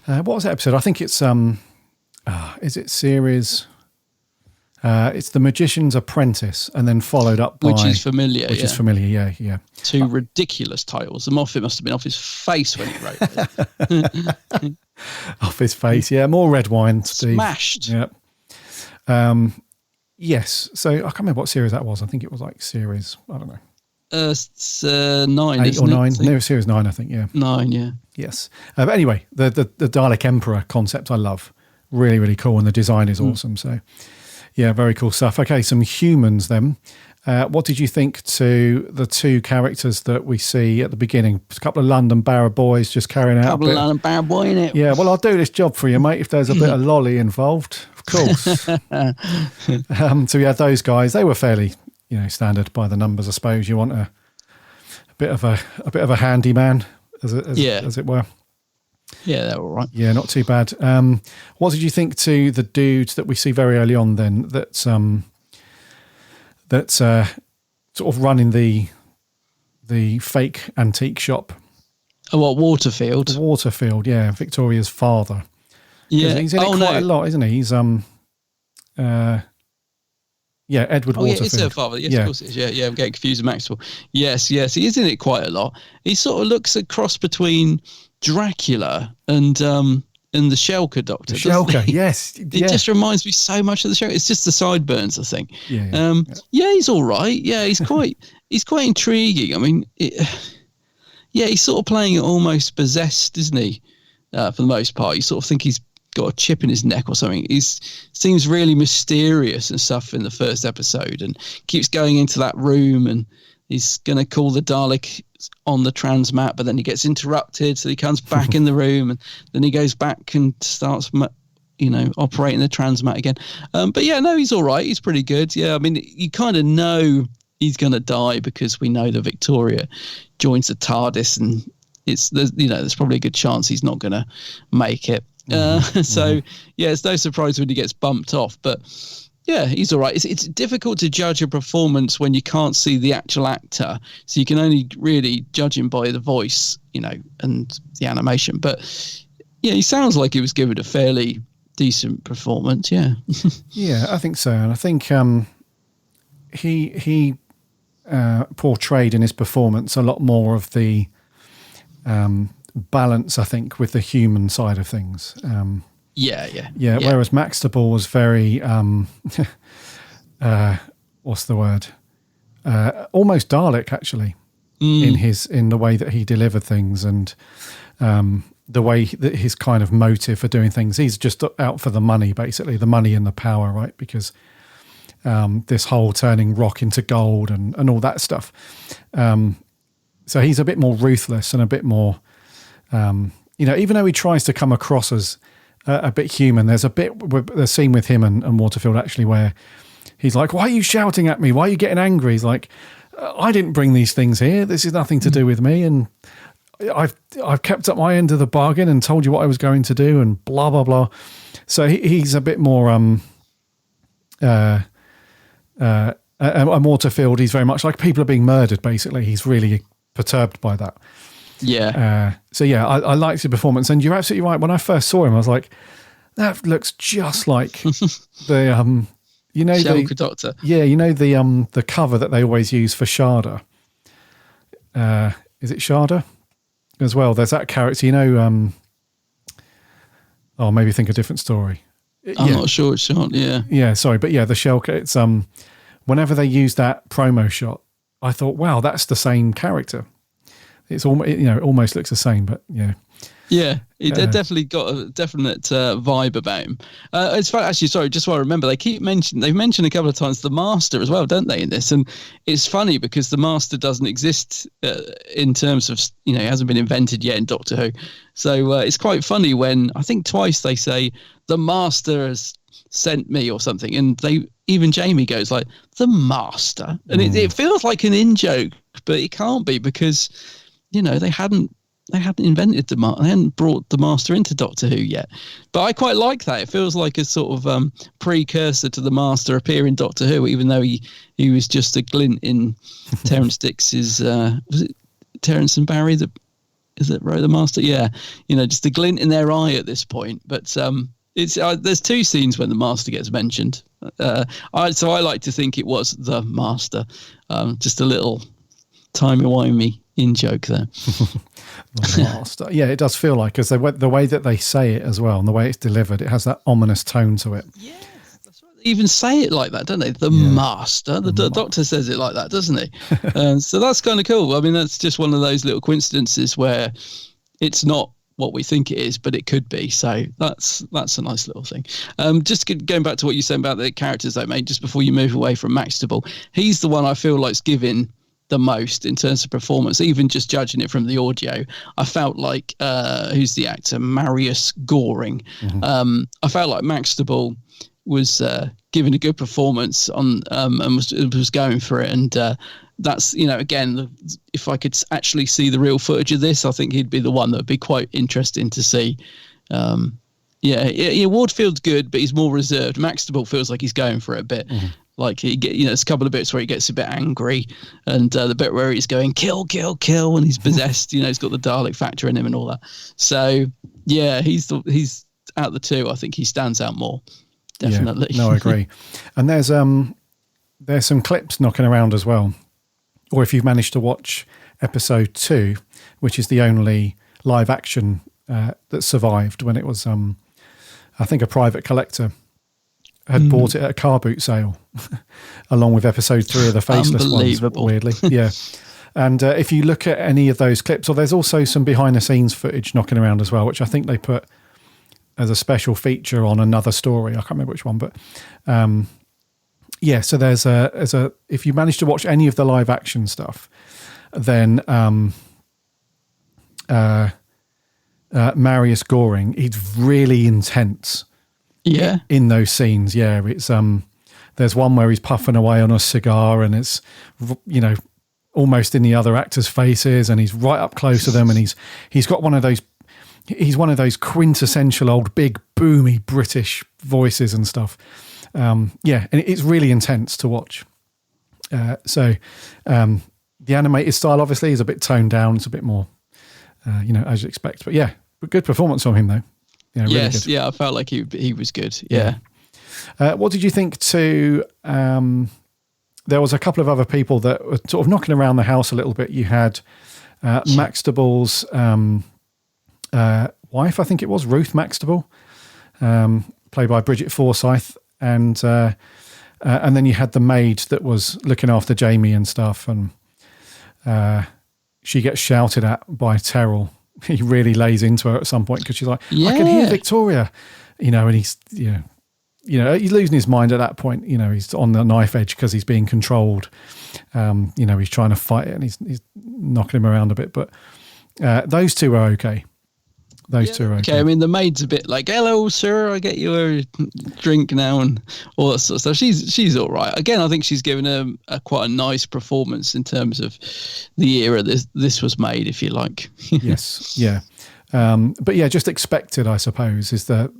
What was that episode? I think it's is it series? It's The Magician's Apprentice, and then followed up by... Which is familiar, yeah. Two ridiculous titles. The Moffat must have been off his face when he wrote it. Off his face, yeah. More red wine, Steve. Smashed. Yep. Yes. So I can't remember what series that was. I think it was like series, I don't know. It's 9, 8 or 9. No, series 9, I think, yeah. 9, yeah. Yes. But anyway, the Dalek Emperor concept I love. Really, really cool. And the design is awesome. So, yeah, very cool stuff. Okay, some humans then. What did you think to the two characters that we see at the beginning? A couple of London Barra boys just carrying out. A couple of London Barra boy in it. Yeah, well, I'll do this job for you, mate, if there's a bit of lolly involved, of course. So we had those guys. They were fairly, standard by the numbers, I suppose. You want a bit of a handyman, as it were. Yeah, they're all right. Yeah, not too bad. What did you think to the dude that we see very early on then that's sort of running the fake antique shop? Oh, what, Waterfield? Waterfield, yeah, Victoria's father. Yeah, he's in it quite a lot, isn't he? He's Edward Waterfield. Yeah, it's her father. Yes, of course it is. Yeah, I'm getting confused with Maxwell. Yes, he is in it quite a lot. He sort of looks a cross between Dracula and the Shelker Doctor. The Shelker, yes. It just reminds me so much of the Shelker. It's just the sideburns, I think. Yeah. He's all right. Yeah, he's quite intriguing. I mean, he's sort of playing it almost possessed, isn't he? For the most part, you sort of think he's got a chip in his neck or something. He seems really mysterious and stuff in the first episode, and keeps going into that room, and he's going to call the Dalek on the transmat, but then he gets interrupted, so he comes back in the room, and then he goes back and starts, operating the transmat again. But yeah, no, he's all right. He's pretty good. Yeah, I mean, you kind of know he's going to die because we know that Victoria joins the TARDIS, and there's probably a good chance he's not going to make it. So yeah, it's no surprise when he gets bumped off, but yeah, he's all right. It's difficult to judge a performance when you can't see the actual actor, so you can only really judge him by the voice, and the animation. But yeah, he sounds like he was given a fairly decent performance. Yeah. Yeah, I think so, and I think he portrayed in his performance a lot more of the balance, I think, with the human side of things. Yeah. Whereas Maxtable was very, what's the word? Almost Dalek, actually, in the way that he delivered things, and the way that his kind of motive for doing things. He's just out for the money, basically, the money and the power, right? Because this whole turning rock into gold and all that stuff. So he's a bit more ruthless and a bit more, even though he tries to come across as a bit human. There's a scene with him and Waterfield actually where he's like, "Why are you shouting at me? Why are you getting angry?" He's like, "I didn't bring these things here. This is nothing to do with me, and I've kept up my end of the bargain and told you what I was going to do," and blah blah blah. So he's a bit more Waterfield. He's very much like people are being murdered. Basically, he's really perturbed by that. Yeah. So yeah, I liked the performance, and you're absolutely right. When I first saw him, I was like, "That looks just like the Shelker Doctor." Yeah, the cover that they always use for Sharda. Is it Sharda as well? There's that character, maybe think a different story. I'm not sure it's Sean. Yeah. Yeah, sorry, but yeah, the Shelker. It's whenever they use that promo shot, I thought, wow, that's the same character. It's almost looks the same, but yeah. Yeah, it definitely got a definite vibe about him. It's funny, actually, sorry, just so I remember, they've mentioned a couple of times the Master as well, don't they, in this? And it's funny because the Master doesn't exist in terms of, he hasn't been invented yet in Doctor Who. So it's quite funny when, I think twice they say, the Master has sent me or something, and even Jamie goes like, the Master? And it feels like an in-joke, but it can't be because, they hadn't invented they hadn't brought the Master into Doctor Who yet. But I quite like that. It feels like a sort of precursor to the Master appear in Doctor Who, even though he was just a glint in Terrance Dicks's was it Terrance and Barry that wrote the Master? Yeah, just a glint in their eye at this point. But it's there's two scenes when the Master gets mentioned. So I like to think it was the Master. Just a little timey-wimey in-joke there. The Master. Yeah, it does feel like, because the way that they say it as well and the way it's delivered, it has that ominous tone to it. Yes, that's right. They even say it like that, don't they? The Master. The Doctor says it like that, doesn't he? So that's kind of cool. I mean, that's just one of those little coincidences where it's not what we think it is, but it could be. So that's a nice little thing. Just going back to what you said about the characters they made, just before you move away from Maxtable, he's the one I feel like's given the most in terms of performance, even just judging it from the audio. I felt like who's the actor, Marius Goring. I felt like Maxtable was giving a good performance on and was going for it, and that's again, if I could actually see the real footage of this, I think he'd be the one that would be quite interesting to see. Wardfield's good, but he's more reserved. Maxtable feels like he's going for it a bit. Like there's a couple of bits where he gets a bit angry, and the bit where he's going kill, kill, kill, and he's possessed. He's got the Dalek factor in him and all that. So yeah, he's out of the two. I think he stands out more. Definitely. Yeah, no, I agree. And there's some clips knocking around as well, or if you've managed to watch episode 2, which is the only live action that survived when it was, I think, a private collector had bought it at a car boot sale, along with episode 3 of the Faceless ones, weirdly. Yeah. And if you look at any of those clips, or there's also some behind the scenes footage knocking around as well, which I think they put as a special feature on another story. I can't remember which one, but so there's a if you manage to watch any of the live action stuff, then Marius Goring, he's really intense. Yeah. In those scenes, yeah, it's there's one where he's puffing away on a cigar, and it's almost in the other actors' faces, and he's right up close to them, and he's got one of those quintessential old big boomy British voices and stuff. And it's really intense to watch. So the animated style obviously is a bit toned down. It's a bit more, as you'd expect. But yeah, good performance from him though. Yeah, really yes, good. yeah, I felt like he was good. Yeah. What did you think to? There was a couple of other people that were sort of knocking around the house a little bit. You had Maxtable's wife, I think it was Ruth Maxtable, played by Bridget Forsyth, and then you had the maid that was looking after Jamie and stuff, and she gets shouted at by Terrell. He really lays into her at some point because she's like, I can hear Victoria, and he's, he's losing his mind at that point. He's on the knife edge because he's being controlled. He's trying to fight it, and he's knocking him around a bit. But those two are okay. Those two are okay. I mean, the maid's a bit like, "Hello, sir, I get you a drink now," and all that sort of stuff. She's all right. Again, I think she's given a quite a nice performance in terms of the era this was made, if you like. Yes, yeah. But yeah, just expected, I suppose, is that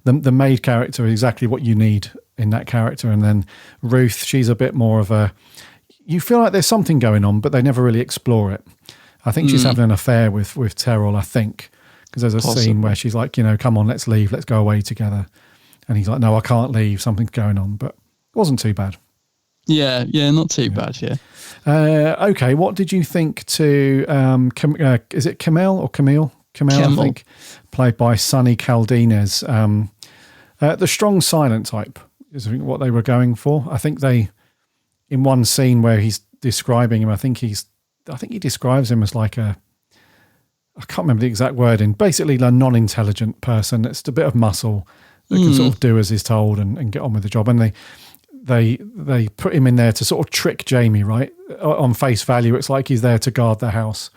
the maid character is exactly what you need in that character, and then Ruth, she's a bit more of a. You feel like there's something going on, but they never really explore it. I think she's having an affair with Terrell, I think, because there's a scene where she's like, come on, let's leave, let's go away together. And he's like, no, I can't leave, something's going on. But it wasn't too bad. Yeah, not too bad, yeah. Okay, what did you think to, is it Camille or Camille? Camille, I think, played by Sonny Caldinez. The strong silent type is what they were going for. I think in one scene where he's describing him, I think he describes him as like I can't remember the exact wording, basically a non-intelligent person that's a bit of muscle that can sort of do as he's told and get on with the job. And they put him in there to sort of trick Jamie, right? On face value, it's like he's there to guard the house.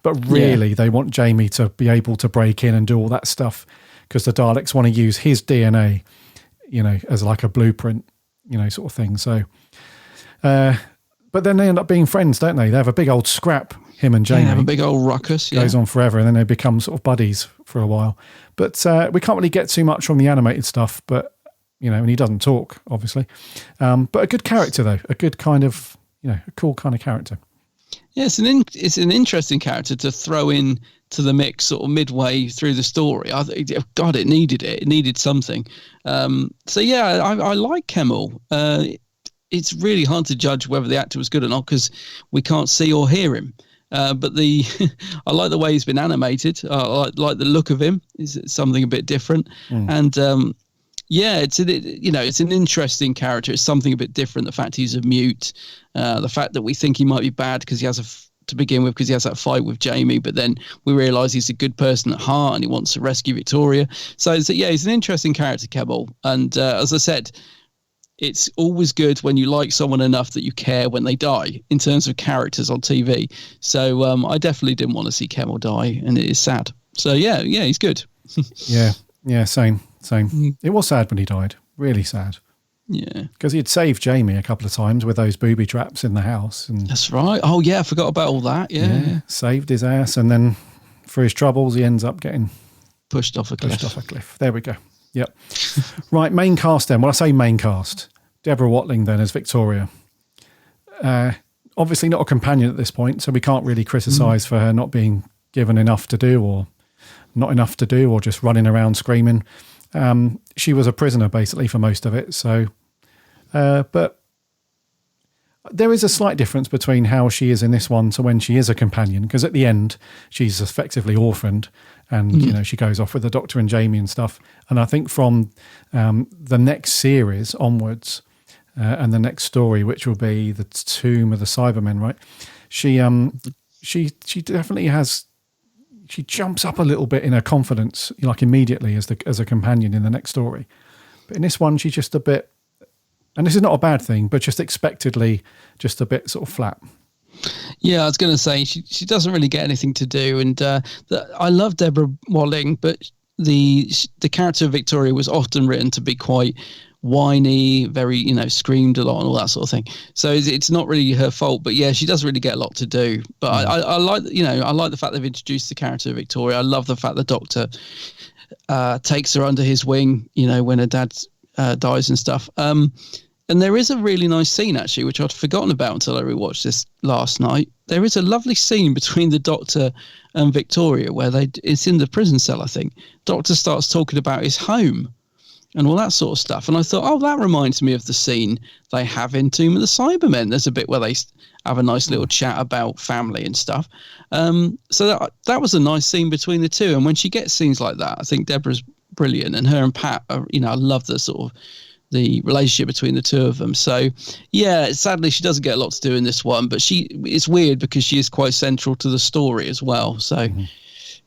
But really, they want Jamie to be able to break in and do all that stuff because the Daleks want to use his DNA, as like a blueprint, sort of thing. So, but then they end up being friends, don't they? They have a big old scrap, him and Jamie. They have a big old ruckus. Goes on forever, and then they become sort of buddies for a while. But we can't really get too much from the animated stuff, but, and he doesn't talk, obviously. But a good character, though. A good kind of, a cool kind of character. Yeah, it's an interesting character to throw in to the mix sort of midway through the story. God, it needed it. It needed something. So, yeah, I like Kemmel. It's really hard to judge whether the actor was good or not because we can't see or hear him. But I like the way he's been animated. I like the look of him. It's something a bit different. And it's an interesting character. It's something a bit different. The fact he's a mute, the fact that we think he might be bad because he has to begin with because he has that fight with Jamie, but then we realise he's a good person at heart and he wants to rescue Victoria. So he's an interesting character, Kemmel. And as I said, it's always good when you like someone enough that you care when they die in terms of characters on TV. So I definitely didn't want to see Kemmel die, and it is sad. So yeah, he's good. Yeah, same. It was sad when he died. Really sad. Yeah. Because he'd saved Jamie a couple of times with those booby traps in the house. And that's right. Oh, yeah, I forgot about all that. Yeah. Saved his ass, and then for his troubles, he ends up getting pushed off a cliff. There we go. Yep. Right, main cast then. When I say main cast, Deborah Watling then as Victoria. Obviously not a companion at this point, so we can't really criticise for her not being given enough to do or not enough to do or just running around screaming. She was a prisoner basically for most of it. So, but there is a slight difference between how she is in this one to when she is a companion, because at the end she's effectively orphaned and, she goes off with the Doctor and Jamie and stuff. And I think from the next series onwards and the next story, which will be the Tomb of the Cybermen, right? She definitely has... She jumps up a little bit in her confidence, like immediately as a companion in the next story. But in this one, she's just a bit, and this is not a bad thing, but just expectedly just a bit sort of flat. Yeah, I was going to say she doesn't really get anything to do, and I love Deborah Watling, but the character of Victoria was often written to be quite whiny, very, screamed a lot and all that sort of thing. So it's not really her fault, but yeah, she doesn't really get a lot to do. But I like, I like the fact they've introduced the character of Victoria. I love the fact the Doctor takes her under his wing, when her dad dies and stuff. And there is a really nice scene, actually, which I'd forgotten about until I rewatched this last night. There is a lovely scene between the Doctor and Victoria where it's in the prison cell, I think. Doctor starts talking about his home and all that sort of stuff. And I thought, that reminds me of the scene they have in Tomb of the Cybermen. There's a bit where they have a nice little chat about family and stuff. So that was a nice scene between the two. And when she gets scenes like that, I think Deborah's brilliant. And her and Pat, I love the sort of the relationship between the two of them. So, yeah, sadly, she doesn't get a lot to do in this one. But it's weird because she is quite central to the story as well. So...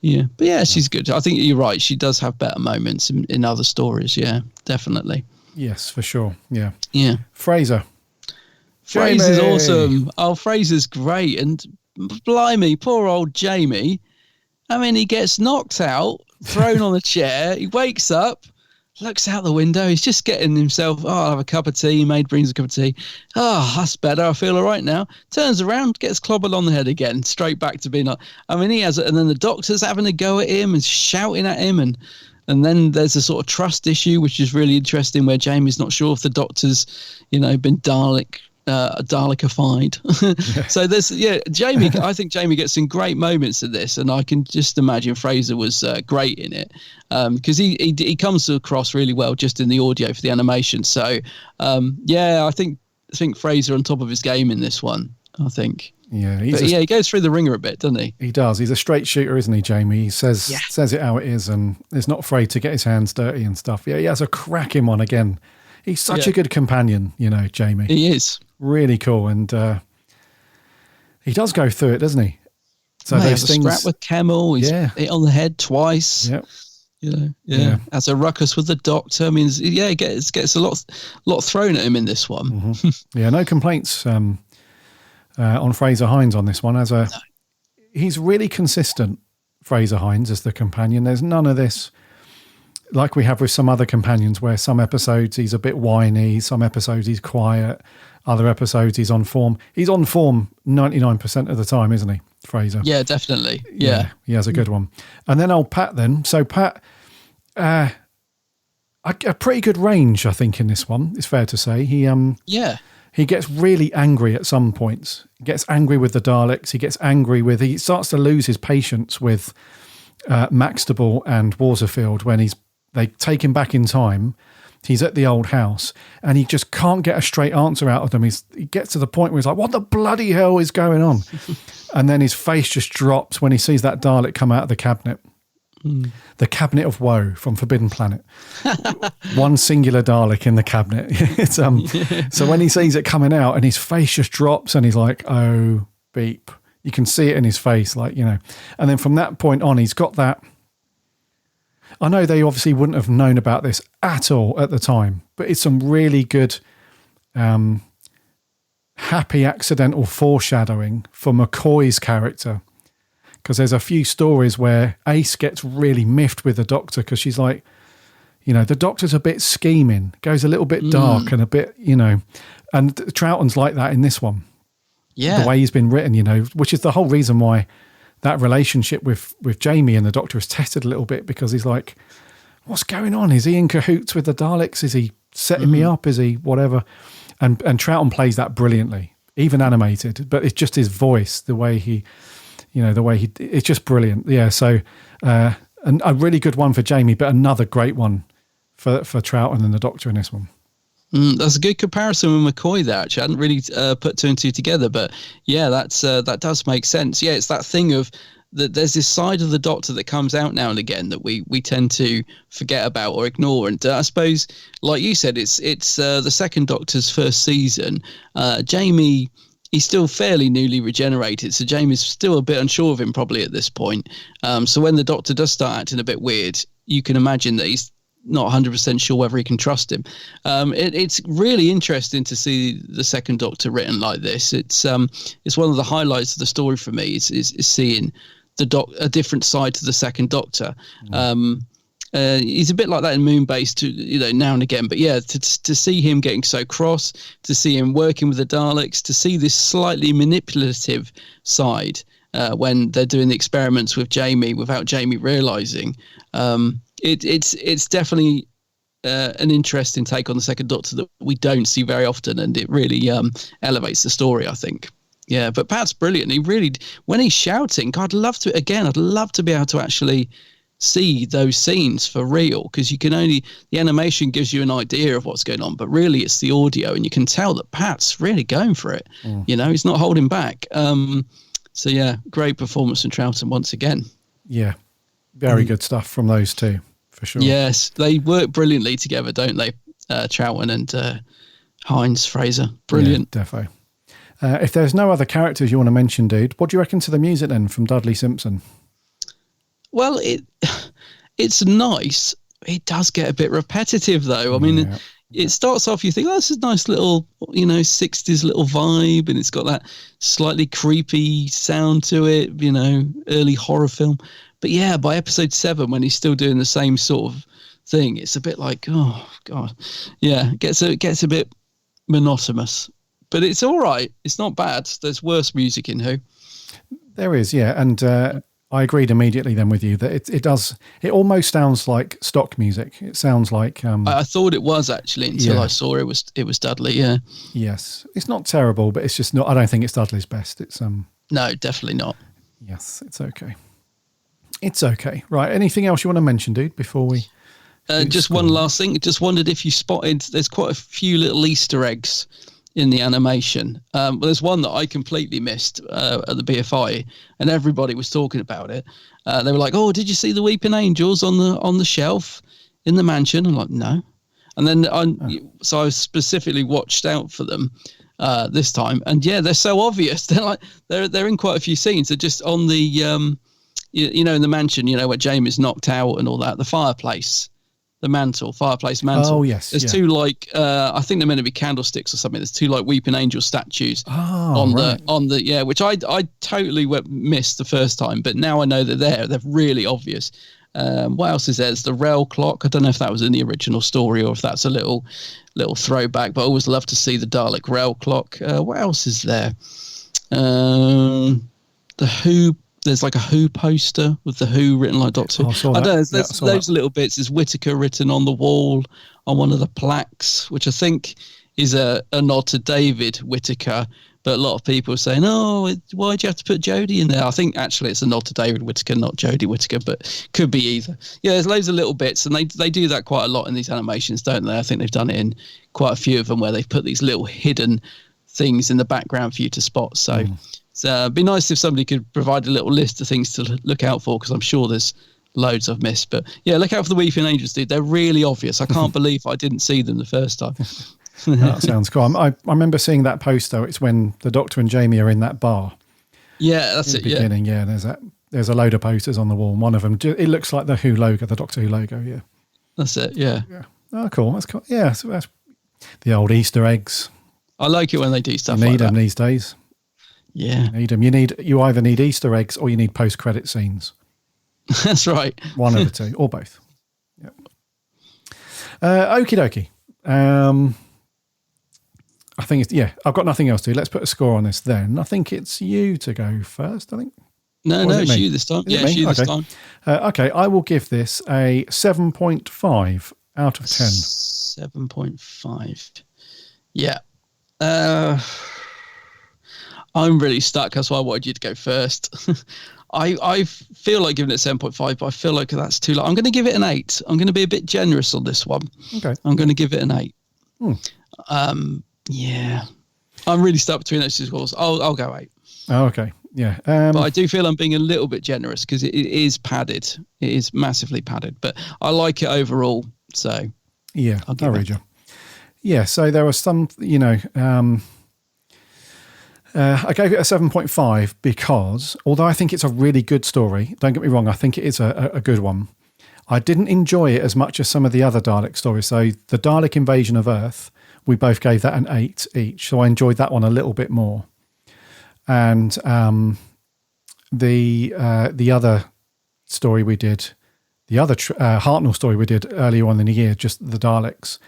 Yeah, but yeah, she's good. I think you're right. She does have better moments in other stories. Yeah, definitely. Yes, for sure. Yeah. Yeah. Fraser. Fraser's awesome. Oh, Fraser's great. And blimey, poor old Jamie. I mean, he gets knocked out, thrown on a chair. He wakes up, looks out the window. He's just getting himself, I'll have a cup of tea. Maid brings a cup of tea. That's better. I feel all right now. Turns around, gets clobbered on the head again, straight back to being like, I mean, he has, and then the doctor's having a go at him and shouting at him. And then there's a sort of trust issue, which is really interesting, where Jamie's not sure if the doctor's, been Dalek-ified. Yeah. So there's, Jamie, I think Jamie gets some great moments in this, and I can just imagine Fraser was great in it, because he comes across really well just in the audio for the animation. So, I think Fraser on top of his game in this one, I think. Yeah, he goes through the ringer a bit, doesn't he? He does. He's a straight shooter, isn't he, Jamie? He says it how it is, and is not afraid to get his hands dirty and stuff. Yeah, he has a cracking one again. He's such a good companion, Jamie. He is. Really cool, and he does go through it, doesn't he? So those those things. Scrap with Camel. He's hit on the head twice. Yep. As a ruckus with the doctor. I mean, he gets a lot thrown at him in this one. Mm-hmm. Yeah, no complaints on Fraser Hines on this one. He's really consistent, Fraser Hines, as the companion. There's none of this like we have with some other companions, where some episodes he's a bit whiny, some episodes he's quiet, other episodes he's on form. He's on form 99% of the time, isn't he, Fraser? Yeah, definitely. Yeah. He has a good one. And then old Pat then. So Pat, a pretty good range, I think, in this one, it's fair to say. He gets really angry at some points. He gets angry with the Daleks. He starts to lose his patience with Maxtable and Waterfield when they take him back in time. He's at the old house and he just can't get a straight answer out of them. He gets to the point where he's like, what the bloody hell is going on? And then his face just drops when he sees that Dalek come out of the cabinet. The cabinet of woe from Forbidden Planet. One singular Dalek in the cabinet. It's So when he sees it coming out and his face just drops and he's like, oh, beep. You can see it in his face, and then from that point on, he's got that. I know they obviously wouldn't have known about this at all at the time, but it's some really good, happy accidental foreshadowing for McCoy's character. Because there's a few stories where Ace gets really miffed with the Doctor because she's like, the Doctor's a bit scheming, goes a little bit dark and a bit, and Troughton's like that in this one. Yeah. The way he's been written, which is the whole reason why that relationship with Jamie and the Doctor is tested a little bit, because he's like, what's going on? Is he in cahoots with the Daleks? Is he setting me up? Is he whatever? And Troughton plays that brilliantly, even animated, but it's just his voice, the way he, it's just brilliant. Yeah. So, and a really good one for Jamie, but another great one for Troughton and the Doctor in this one. That's a good comparison with McCoy there, actually. I hadn't really put two and two together, but yeah, that does make sense. Yeah, it's that thing of that there's this side of the Doctor that comes out now and again that we tend to forget about or ignore. And I suppose, like you said, it's the second Doctor's first season. Jamie, he's still fairly newly regenerated, so Jamie's still a bit unsure of him probably at this point. So when the Doctor does start acting a bit weird, you can imagine that he's not 100% sure whether he can trust him. It's really interesting to see the second Doctor written like this. It's one of the highlights of the story for me is seeing a different side to the second Doctor. He's a bit like that in Moonbase now and again, but yeah, to see him getting so cross, to see him working with the Daleks, to see this slightly manipulative side when they're doing the experiments with Jamie without Jamie realizing. It's definitely an interesting take on the second Doctor that we don't see very often, and it really elevates the story, I think. Yeah, but Pat's brilliant. He really, when he's shouting, God, I'd love to be able to actually see those scenes for real, because the animation gives you an idea of what's going on, but really it's the audio, and you can tell that Pat's really going for it. He's not holding back. So yeah, great performance from Troughton once again. Yeah, very good stuff from those two, for sure. Yes, they work brilliantly together, don't they? Troughton and Hines, Fraser. Brilliant. Yeah, defo. If there's no other characters you want to mention, dude, what do you reckon to the music then from Dudley Simpson? Well, it's nice. It does get a bit repetitive, though. I mean, it starts off, you think, this is a nice little, 60s little vibe, and it's got that slightly creepy sound to it, early horror film. But yeah, by episode 7, when he's still doing the same sort of thing, it's a bit like, oh god, yeah, it gets a bit monotonous. But it's all right. It's not bad. There's worse music in Who. There is, yeah, and I agreed immediately then with you that it almost sounds like stock music. It sounds like I thought it was actually until I saw it was Dudley. Yeah. Yes, it's not terrible, but it's just not. I don't think it's Dudley's best. It's no, definitely not. Yes, it's okay. It's okay. Right. Anything else you want to mention, dude? Before we just one last thing. Just wondered if you spotted. There's quite a few little Easter eggs in the animation. Well, there's one that I completely missed at the BFI, and everybody was talking about it. They were like, "Oh, did you see the Weeping Angels on the shelf in the mansion?" I'm like, "No." And then so I specifically watched out for them this time, and yeah, they're so obvious. They're like they're in quite a few scenes. They're just on the you know, in the mansion, you know, where Jamie's knocked out and all that. The fireplace. The fireplace mantle. Oh, yes. There's two, like, I think they're meant to be candlesticks or something. There's two, like, Weeping Angel statues on the, which I totally missed the first time, but now I know they're really obvious. What else is there? There's the rail clock. I don't know if that was in the original story or if that's a little throwback, but I always love to see the Dalek rail clock. What else is there? The Who. There's like a Who poster with the Who written like Doctor Who. I don't know. There's those little bits. There's Whittaker written on the wall on one of the plaques, which I think is a nod to David Whittaker. But a lot of people are saying, "Oh, why'd you have to put Jodie in there?" I think actually it's a nod to David Whittaker, not Jodie Whittaker, but could be either. Yeah, there's loads of little bits, and they do that quite a lot in these animations, don't they? I think they've done it in quite a few of them where they've put these little hidden things in the background for you to spot. So. So it'd be nice if somebody could provide a little list of things to look out for, because I'm sure there's loads I've missed. But yeah, look out for the Weeping Angels, dude. They're really obvious. I can't believe I didn't see them the first time. That sounds cool. I remember seeing that poster. It's when the Doctor and Jamie are in that bar. Yeah, that's it. Beginning, yeah. There's a load of posters on the wall. And one of them, it looks like the Who logo, the Doctor Who logo. Yeah, that's it. Yeah. Oh, cool. That's cool. Yeah, so that's the old Easter eggs. I like it when they do stuff you like need that. them these days. Yeah. You need them. You either need Easter eggs or you need post-credit scenes. That's right. One of the two, or both. Yep. Okie dokie. I think I've got nothing else to do. Let's put a score on this then. I think it's you to go first, I think. No, it's you this time. It's you this time. Okay, I will give this a 7.5 out of 10. 7.5. Yeah. I'm really stuck. That's why I wanted you to go first. I feel like giving it a 7.5, but I feel like that's too low. I'm going to give it an 8. I'm going to be a bit generous on this one. Okay. I'm going to give it an 8. Yeah. I'm really stuck between those two scores. I'll go 8. Oh, okay. Yeah. But I do feel I'm being a little bit generous because it is padded. It is massively padded, but I like it overall. So yeah, I'll read you. Yeah. So there was some, I gave it a 7.5 because, although I think it's a really good story, don't get me wrong, I think it is a good one. I didn't enjoy it as much as some of the other Dalek stories. So the Dalek Invasion of Earth, we both gave that an 8 each. So I enjoyed that one a little bit more. And the other story we did, the other Hartnell story we did earlier on in the year, just the Daleks,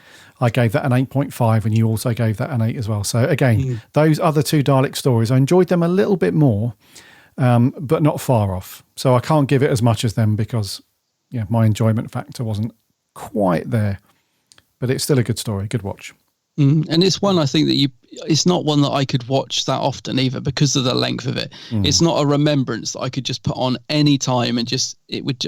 I gave that an 8.5 and you also gave that an 8 as well. So again, those other two Dalek stories, I enjoyed them a little bit more, but not far off. So I can't give it as much as them because my enjoyment factor wasn't quite there. But it's still a good story, good watch. And it's one I think that it's not one that I could watch that often either because of the length of it. It's not a remembrance that I could just put on any time and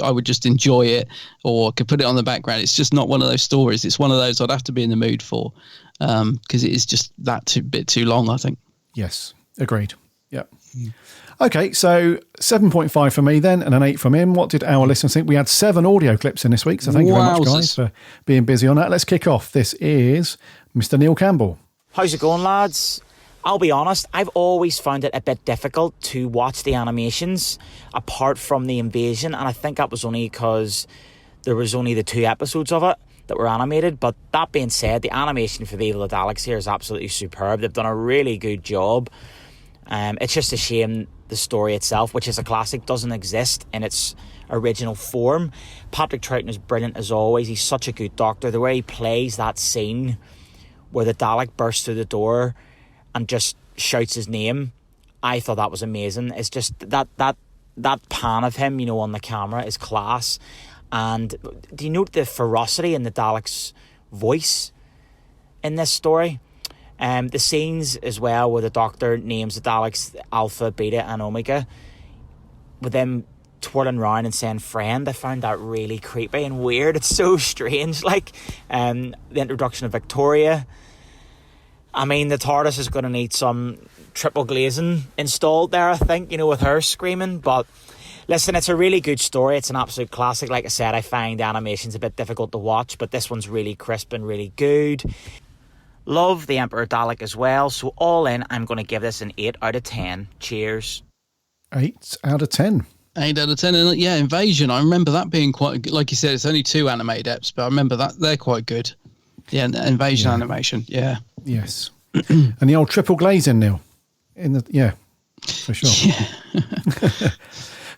I would just enjoy it or could put it on the background. It's just not one of those stories. It's one of those I'd have to be in the mood for because it is just bit too long, I think. Yes, agreed. Yeah. Okay, so 7.5 for me then and an 8 from him. What did our listeners think? We had 7 audio clips in this week, so thank you very much, guys, for being busy on that. Let's kick off. This is Mr. Neil Campbell. How's it going, lads? I'll be honest, I've always found it a bit difficult to watch the animations apart from the invasion, and I think that was only because there was only the 2 episodes of it that were animated. But that being said, the animation for the Evil of Daleks here is absolutely superb. They've done a really good job. It's just a shame the story itself, which is a classic, doesn't exist in its original form. Patrick Troughton is brilliant as always. He's such a good Doctor. The way he plays that scene where the Dalek bursts through the door and just shouts his name, I thought that was amazing. It's just that pan of him, on the camera is class. And do you note the ferocity in the Dalek's voice in this story? The scenes as well where the Doctor names the Daleks Alpha, Beta and Omega, with them twirling around and saying friend, I found that really creepy and weird. It's so strange. Like the introduction of Victoria. I mean, the TARDIS is going to need some triple glazing installed there, I think, with her screaming. But listen, it's a really good story. It's an absolute classic. Like I said, I find the animation's a bit difficult to watch, but this one's really crisp and really good. Love the Emperor Dalek as well. So all in, I'm going to give this an 8 out of 10. Cheers. 8 out of 10. 8 out of 10. And yeah, Invasion, I remember that being quite good. Like you said, it's only 2 animated eps, but I remember that they're quite good. Yeah, Invasion animation. Yeah. Yes. And the old triple glazing, Neil. For sure. Yeah.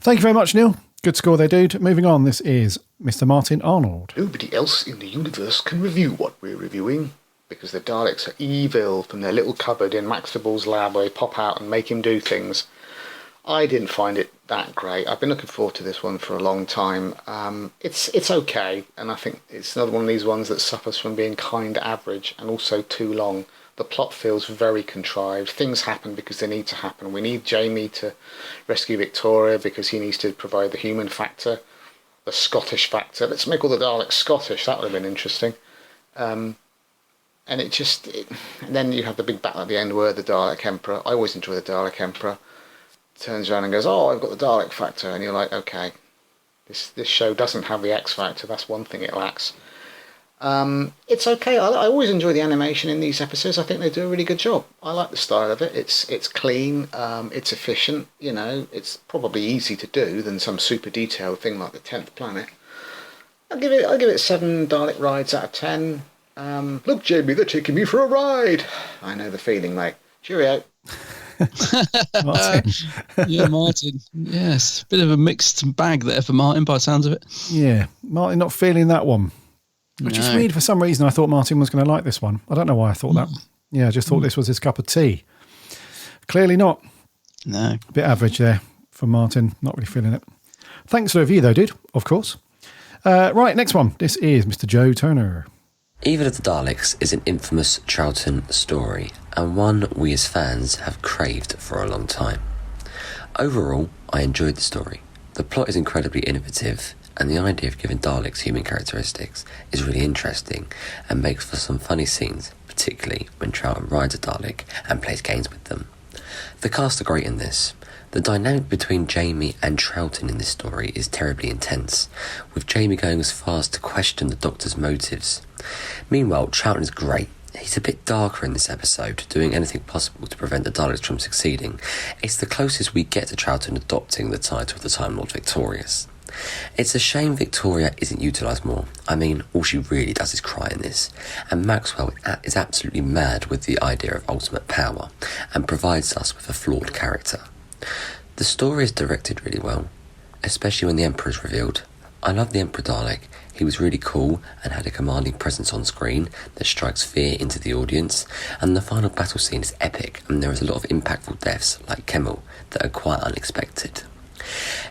Thank you very much, Neil. Good score there, dude. Moving on, this is Mr. Martin Arnold. Nobody else in the universe can review what we're reviewing, because the Daleks are evil from their little cupboard in Max Fible's lab where they pop out and make him do things. I didn't find it that great. I've been looking forward to this one for a long time. It's okay, and I think it's another one of these ones that suffers from being kind average and also too long. The plot feels very contrived. Things happen because they need to happen. We need Jamie to rescue Victoria because he needs to provide the human factor, the Scottish factor. Let's make all the Daleks Scottish. That would have been interesting. And then you have the big battle at the end where the Dalek Emperor, I always enjoy the Dalek Emperor, turns around and goes, oh, I've got the Dalek factor. And you're like, okay, this show doesn't have the X factor. That's one thing it lacks. It's okay. I always enjoy the animation in these episodes. I think they do a really good job. I like the style of it. It's clean. It's efficient. It's probably easy to do than some super detailed thing like the 10th Planet. I'll give it 7 Dalek rides out of 10. Look, Jamie, they're taking me for a ride. I know the feeling, mate. Cheerio. Martin. Yeah, Martin. Yes, bit of a mixed bag there for Martin by the sounds of it. Yeah, Martin not feeling that one. Which is weird. For some reason, I thought Martin was going to like this one. I don't know why I thought that. Yeah, I just thought this was his cup of tea. Clearly not. No. A bit average there for Martin. Not really feeling it. Thanks for the review, though, dude. Of course. Right, next one. This is Mr. Joe Turner. Evil of the Daleks is an infamous Troughton story, and one we as fans have craved for a long time. Overall, I enjoyed the story. The plot is incredibly innovative, and the idea of giving Daleks human characteristics is really interesting and makes for some funny scenes, particularly when Troughton rides a Dalek and plays games with them. The cast are great in this. The dynamic between Jamie and Troughton in this story is terribly intense, with Jamie going as far as to question the Doctor's motives. Meanwhile, Troughton is great. He's a bit darker in this episode, doing anything possible to prevent the Daleks from succeeding. It's the closest we get to Troughton adopting the title of the Time Lord Victorious. It's a shame Victoria isn't utilised more. I mean, all she really does is cry in this, and Maxwell is absolutely mad with the idea of ultimate power, and provides us with a flawed character. The story is directed really well, especially when the Emperor is revealed. I love the Emperor Dalek. He was really cool and had a commanding presence on screen that strikes fear into the audience, and the final battle scene is epic, and there is a lot of impactful deaths, like Kemmel, that are quite unexpected.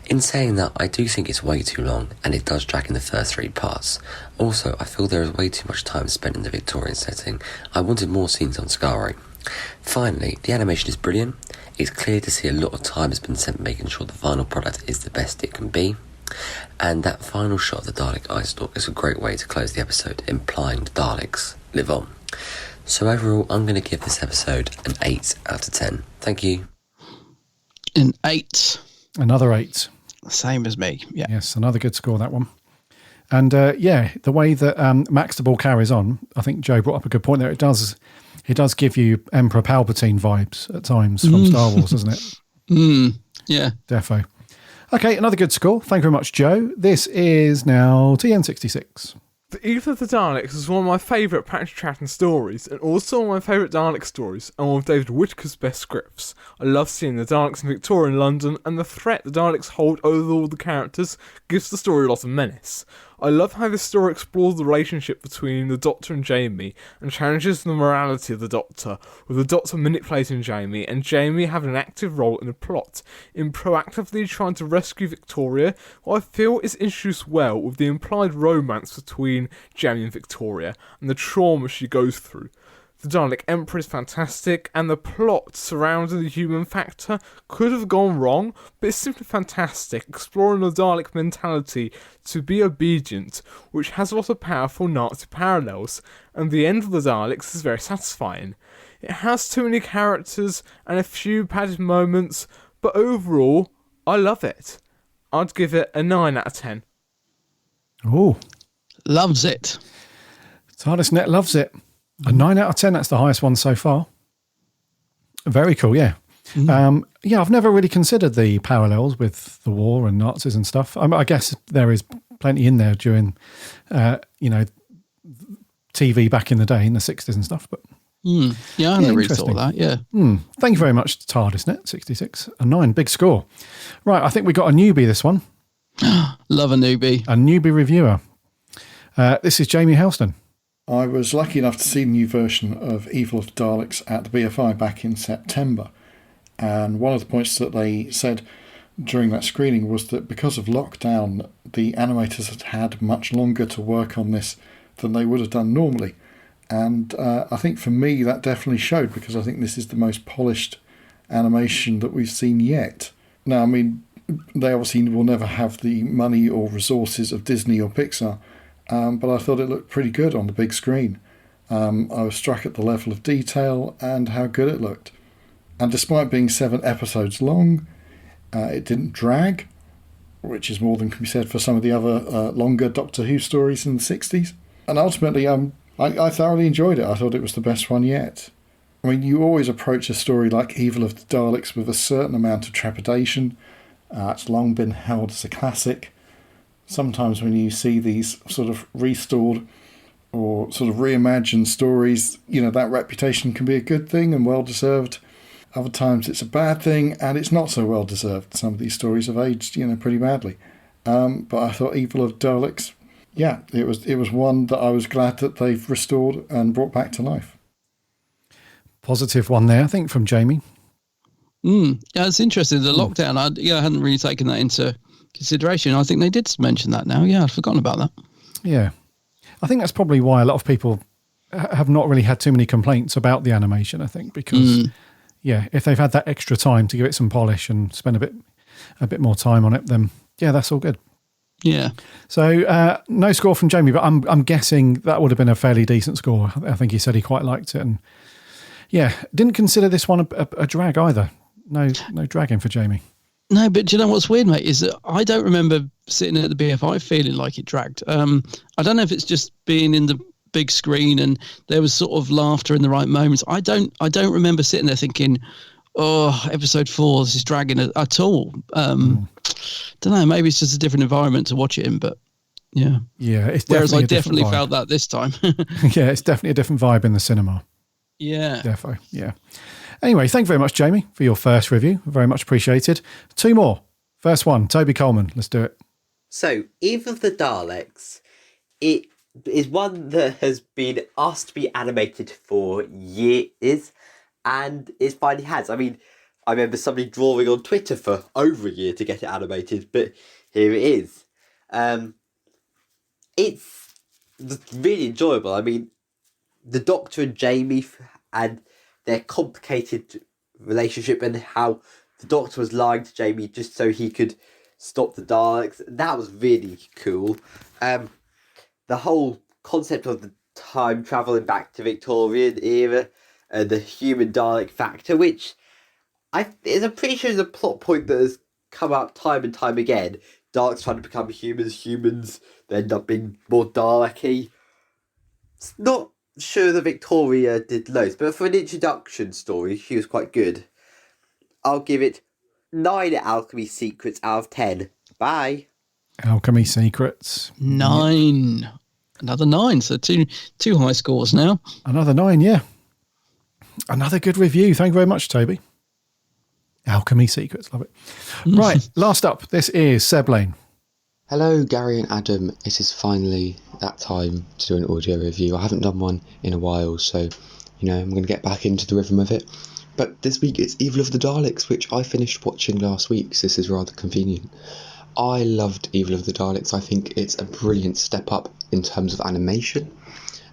In saying that, I do think it's way too long, and it does drag in the first 3 parts. Also, I feel there is way too much time spent in the Victorian setting. I wanted more scenes on Skaro. Finally, the animation is brilliant. It's clear to see a lot of time has been spent making sure the final product is the best it can be. And that final shot of the Dalek eye stalk is a great way to close the episode, implying the Daleks live on. So overall, I'm going to give this episode an 8 out of 10. Thank you. An 8. Another 8. Same as me, yeah. Yes, another good score, that one. And the way that Max the Ball carries on, I think Joe brought up a good point there. It does give you Emperor Palpatine vibes at times from Star Wars, doesn't it? Yeah. Defo. Okay, another good score. Thank you very much, Joe. This is now TN66. The Eve of the Daleks is one of my favourite Patrick Troughton stories, and also one of my favourite Dalek stories, and one of David Whittaker's best scripts. I love seeing the Daleks in Victorian London, and the threat the Daleks hold over all the characters gives the story a lot of menace. I love how this story explores the relationship between the Doctor and Jamie, and challenges the morality of the Doctor, with the Doctor manipulating Jamie, and Jamie having an active role in the plot, in proactively trying to rescue Victoria, who I feel is introduced well with the implied romance between Jamie and Victoria, and the trauma she goes through. The Dalek Emperor is fantastic, and the plot surrounding the human factor could have gone wrong, but it's simply fantastic, exploring the Dalek mentality to be obedient, which has a lot of powerful Nazi parallels, and the end of the Daleks is very satisfying. It has too many characters and a few padded moments, but overall, I love it. I'd give it a 9 out of 10. Oh. Loves it. TARDIS Net loves it. A 9 out of 10, that's the highest one so far. Very cool, yeah. Yeah, I've never really considered the parallels with the war and Nazis and stuff. I guess there is plenty in there during, TV back in the day, in the 60s and stuff. But yeah, I never really thought that, yeah. Thank you very much to TARDISNet, 66. A 9, big score. Right, I think we got a newbie this one. Love a newbie. A newbie reviewer. This is Jamie Helston. I was lucky enough to see the new version of Evil of the Daleks at the BFI back in September. And one of the points that they said during that screening was that because of lockdown, the animators had had much longer to work on this than they would have done normally. And I think for me that definitely showed, because I think this is the most polished animation that we've seen yet. Now, I mean, they obviously will never have the money or resources of Disney or Pixar, but I thought it looked pretty good on the big screen. I was struck at the level of detail and how good it looked. And despite being 7 episodes long, it didn't drag, which is more than can be said for some of the other longer Doctor Who stories in the 60s. And ultimately, I thoroughly enjoyed it. I thought it was the best one yet. I mean, you always approach a story like Evil of the Daleks with a certain amount of trepidation. It's long been held as a classic. Sometimes when you see these sort of restored or sort of reimagined stories, that reputation can be a good thing and well-deserved. Other times it's a bad thing and it's not so well-deserved. Some of these stories have aged, pretty badly. But I thought Evil of Daleks, yeah, it was one that I was glad that they've restored and brought back to life. Positive one there, I think, from Jamie. Yeah, it's interesting. The lockdown, I hadn't really taken that into consideration. I think they did mention that now. Yeah, I'd forgotten about that. Yeah. I think that's probably why a lot of people have not really had too many complaints about the animation, I think, because, if they've had that extra time to give it some polish and spend a bit more time on it, then, yeah, that's all good. Yeah. So, no score from Jamie, but I'm guessing that would have been a fairly decent score. I think he said he quite liked it. And, yeah, didn't consider this one a drag either. No dragging for Jamie. No, but do you know what's weird, mate, is that I don't remember sitting at the BFI feeling like it dragged. I don't know if it's just being in the big screen and there was sort of laughter in the right moments. I don't remember sitting there thinking, oh, episode 4, this is dragging at all. Don't know, maybe it's just a different environment to watch it in, but yeah. Yeah, it's definitely whereas I definitely felt that this time. Yeah, it's definitely a different vibe in the cinema. Yeah. Defo, yeah. Anyway, thank you very much, Jamie, for your first review. Very much appreciated. 2 more. First one, Toby Coleman. Let's do it. So, Eve of the Daleks, it is one that has been asked to be animated for years, and it finally has. I mean, I remember somebody drawing on Twitter for over a year to get it animated, but here it is. It's really enjoyable. I mean, the Doctor and Jamie and their complicated relationship and how the Doctor was lying to Jamie just so he could stop the Daleks. That was really cool. The whole concept of the time travelling back to Victorian era and the human Dalek factor, which is I'm pretty sure is a plot point that has come up time and time again. Daleks trying to become humans they end up being more Dalek-y. It's not sure that Victoria did loads, but for an introduction story, she was quite good. I'll give it 9 Alchemy Secrets out of 10. Bye. Alchemy Secrets. 9. Another 9, so two high scores now. Another 9, yeah. Another good review. Thank you very much, Toby. Alchemy Secrets, love it. Right, last up, this is Seb Lane. Hello, Gary and Adam. It is finally that time to do an audio review. I haven't done one in a while, so, I'm going to get back into the rhythm of it. But this week it's Evil of the Daleks, which I finished watching last week, so this is rather convenient. I loved Evil of the Daleks. I think it's a brilliant step up in terms of animation,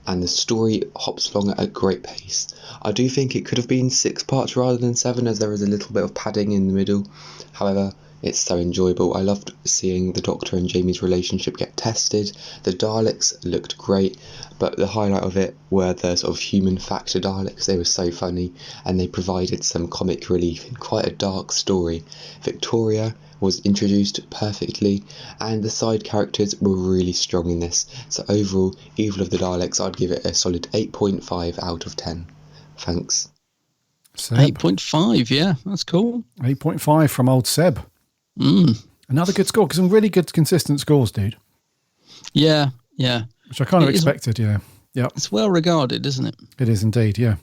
and the story hops along at a great pace. I do think it could have been 6 parts rather than 7, as there is a little bit of padding in the middle. However, it's so enjoyable. I loved seeing the Doctor and Jamie's relationship get tested. The Daleks looked great, but the highlight of it were the sort of human factor Daleks. They were so funny, and they provided some comic relief in quite a dark story. Victoria was introduced perfectly, and the side characters were really strong in this. So overall, Evil of the Daleks, I'd give it a solid 8.5 out of 10. Thanks. Seb. 8.5, yeah, that's cool. 8.5 from old Seb. Another good score, because some really good consistent scores, dude. Yeah. Which I kind of expected, yeah. It's well regarded, isn't it? It is indeed, yeah.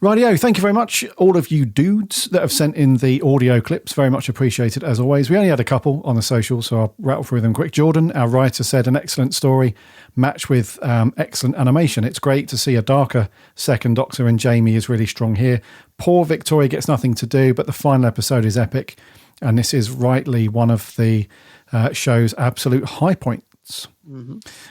Rightio, thank you very much, all of you dudes that have sent in the audio clips. Very much appreciated, as always. We only had a couple on the socials, so I'll rattle through them quick. Jordan, our writer, said an excellent story matched with excellent animation. It's great to see a darker second Doctor, and Jamie is really strong here. Poor Victoria gets nothing to do, but the final episode is epic, and this is rightly one of the show's absolute high points.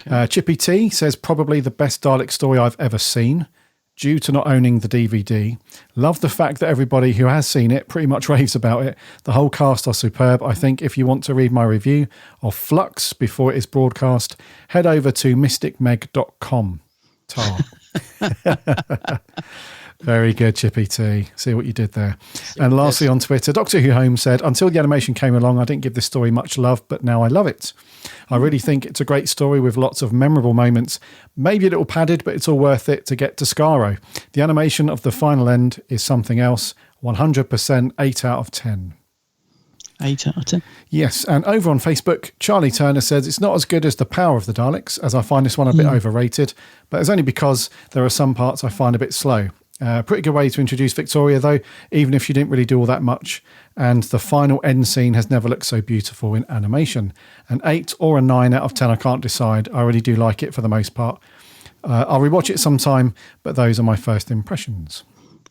Okay. Chippy T says probably the best Dalek story I've ever seen, due to not owning the DVD. Love the fact that everybody who has seen it pretty much raves about it. The whole cast are superb. I think if you want to read my review of Flux before it is broadcast, head over to mysticmeg.com. Tar. Very good, Chippy T. See what you did there. And lastly on Twitter, Doctor Who Home said, until the animation came along, I didn't give this story much love, but now I love it. I really think it's a great story with lots of memorable moments. Maybe a little padded, but it's all worth it to get to Skaro. The animation of the final end is something else. 100% 8 out of 10. 8 out of 10. Yes, and over on Facebook, Charlie Turner says it's not as good as The Power of the Daleks, as I find this one a bit overrated, but it's only because there are some parts I find a bit slow. Pretty good way to introduce Victoria, though, even if she didn't really do all that much. And the final end scene has never looked so beautiful in animation. An 8 or a 9 out of 10, I can't decide. I really do like it for the most part. I'll rewatch it sometime, but those are my first impressions.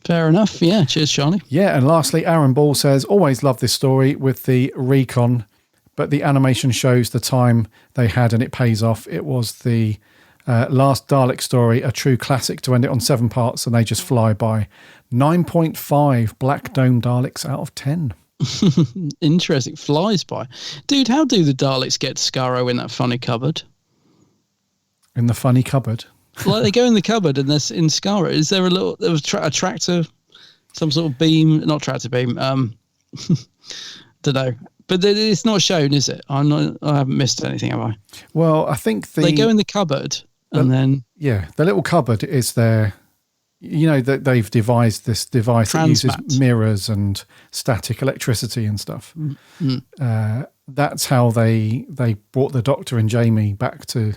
Fair enough. Yeah. Cheers, Charlie. Yeah. And lastly, Aaron Ball says, always love this story with the recon, but the animation shows the time they had and it pays off. It was the last Dalek story, a true classic to end it on 7 parts, and they just fly by. 9.5 Black Dome Daleks out of 10. Interesting. Flies by. Dude, how do the Daleks get Skaro in that funny cupboard? In the funny cupboard? Like they go in the cupboard and they're in Skaro. Is there a tractor, some sort of beam, not tractor beam, don't know. But it's not shown, is it? I haven't missed anything, have I? Well, I think they go in the cupboard and then... Yeah, the little cupboard is there. You know, that they've devised this device that uses mirrors and static electricity and stuff. That's how they brought the Doctor and Jamie back to...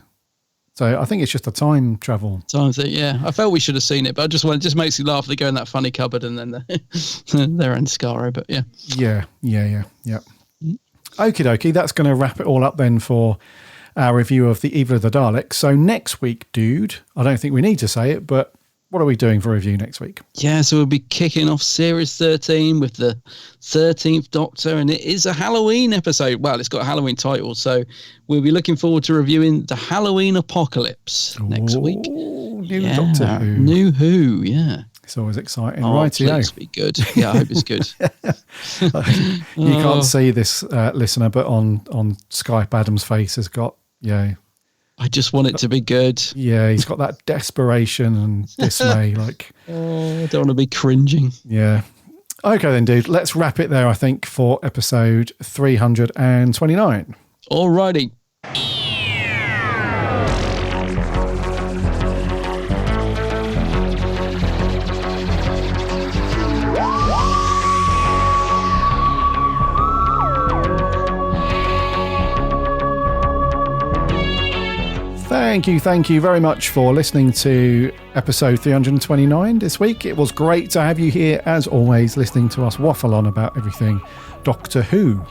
So I think it's just a time travel. Time thing, yeah. I felt we should have seen it, but it just makes you laugh. They go in that funny cupboard and then they're in Skaro, but yeah. Yeah. Okie dokie, that's going to wrap it all up then for our review of the Evil of the Daleks. So next week, dude, I don't think we need to say it, but what are we doing for review next week? Yeah, so we'll be kicking off Series 13 with the 13th Doctor, and it is a Halloween episode. Well, it's got a Halloween title, so we'll be looking forward to reviewing the Halloween Apocalypse next week. New Doctor Who. New Who, yeah. It's always exciting. Please be good. Yeah, I hope it's good. You can't see this, listener, but on Skype, Adam's face has got, I just want it to be good. Yeah, he's got that desperation and dismay. I don't want to be cringing. Yeah. Okay then, dude. Let's wrap it there, I think, for episode 329. Alrighty. Thank you very much for listening to episode 329 this week. It was great to have you here, as always, listening to us waffle on about everything Doctor Who.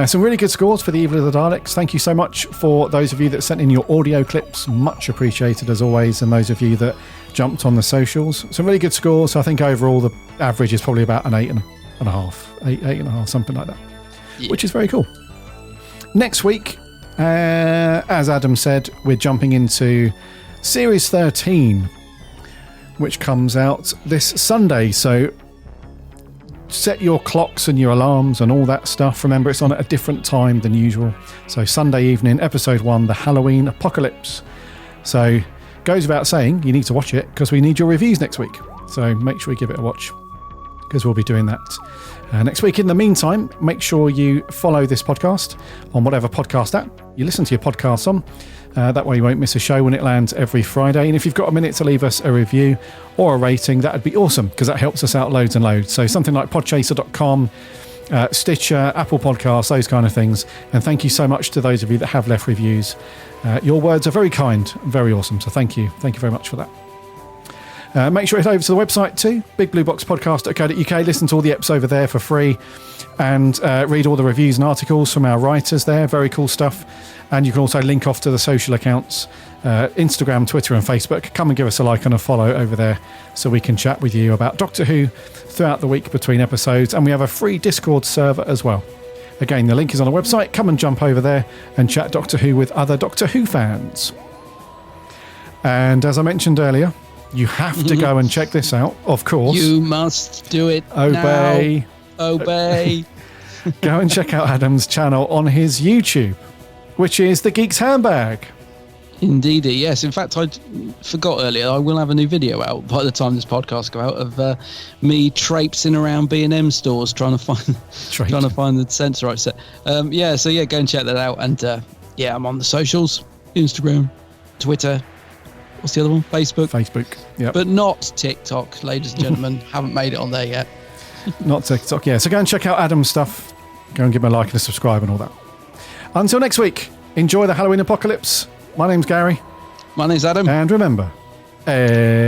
Some really good scores for the Evil of the Daleks. Thank you so much for those of you that sent in your audio clips. Much appreciated, as always, and those of you that jumped on the socials. Some really good scores. I think overall the average is probably about an 8.5, something like that, which is very cool. Next week, as Adam said, we're jumping into Series 13, which comes out this Sunday. So set your clocks and your alarms and all that stuff. Remember, it's on at a different time than usual. So Sunday evening, episode 1, The Halloween Apocalypse. So goes without saying, you need to watch it because we need your reviews next week. So make sure you give it a watch because we'll be doing that next week. In the meantime, make sure you follow this podcast on whatever podcast app you listen to your podcasts on. That way you won't miss a show when it lands every Friday. And if you've got a minute to leave us a review or a rating, that would be awesome because that helps us out loads and loads. So something like podchaser.com, Stitcher, Apple Podcasts, those kind of things. And thank you so much to those of you that have left reviews. Your words are very kind, very awesome. So thank you. Thank you very much for that. Make sure you head over to the website too, bigblueboxpodcast.co.uk. Listen to all the eps over there for free and read all the reviews and articles from our writers there. Very cool stuff. And you can also link off to the social accounts, Instagram, Twitter and Facebook. Come and give us a like and a follow over there so we can chat with you about Doctor Who throughout the week between episodes. And we have a free Discord server as well. Again, the link is on the website. Come and jump over there and chat Doctor Who with other Doctor Who fans. And as I mentioned earlier, you have to go and check this out, of course. You must do it. Obey. Now. Obey. Go and check out Adam's channel on his YouTube, which is The Geek's Handbag. Indeedy, yes. In fact, I forgot earlier, I will have a new video out by the time this podcast go out of me traipsing around B&M stores trying to find the Sensorite set. Go and check that out. And I'm on the socials, Instagram, Twitter. What's the other one? Facebook. Yeah. But not TikTok, ladies and gentlemen. Haven't made it on there yet. Not TikTok, yeah. So go and check out Adam's stuff. Go and give him a like and a subscribe and all that. Until next week, enjoy the Halloween apocalypse. My name's Gary. My name's Adam. And remember, Allons-y.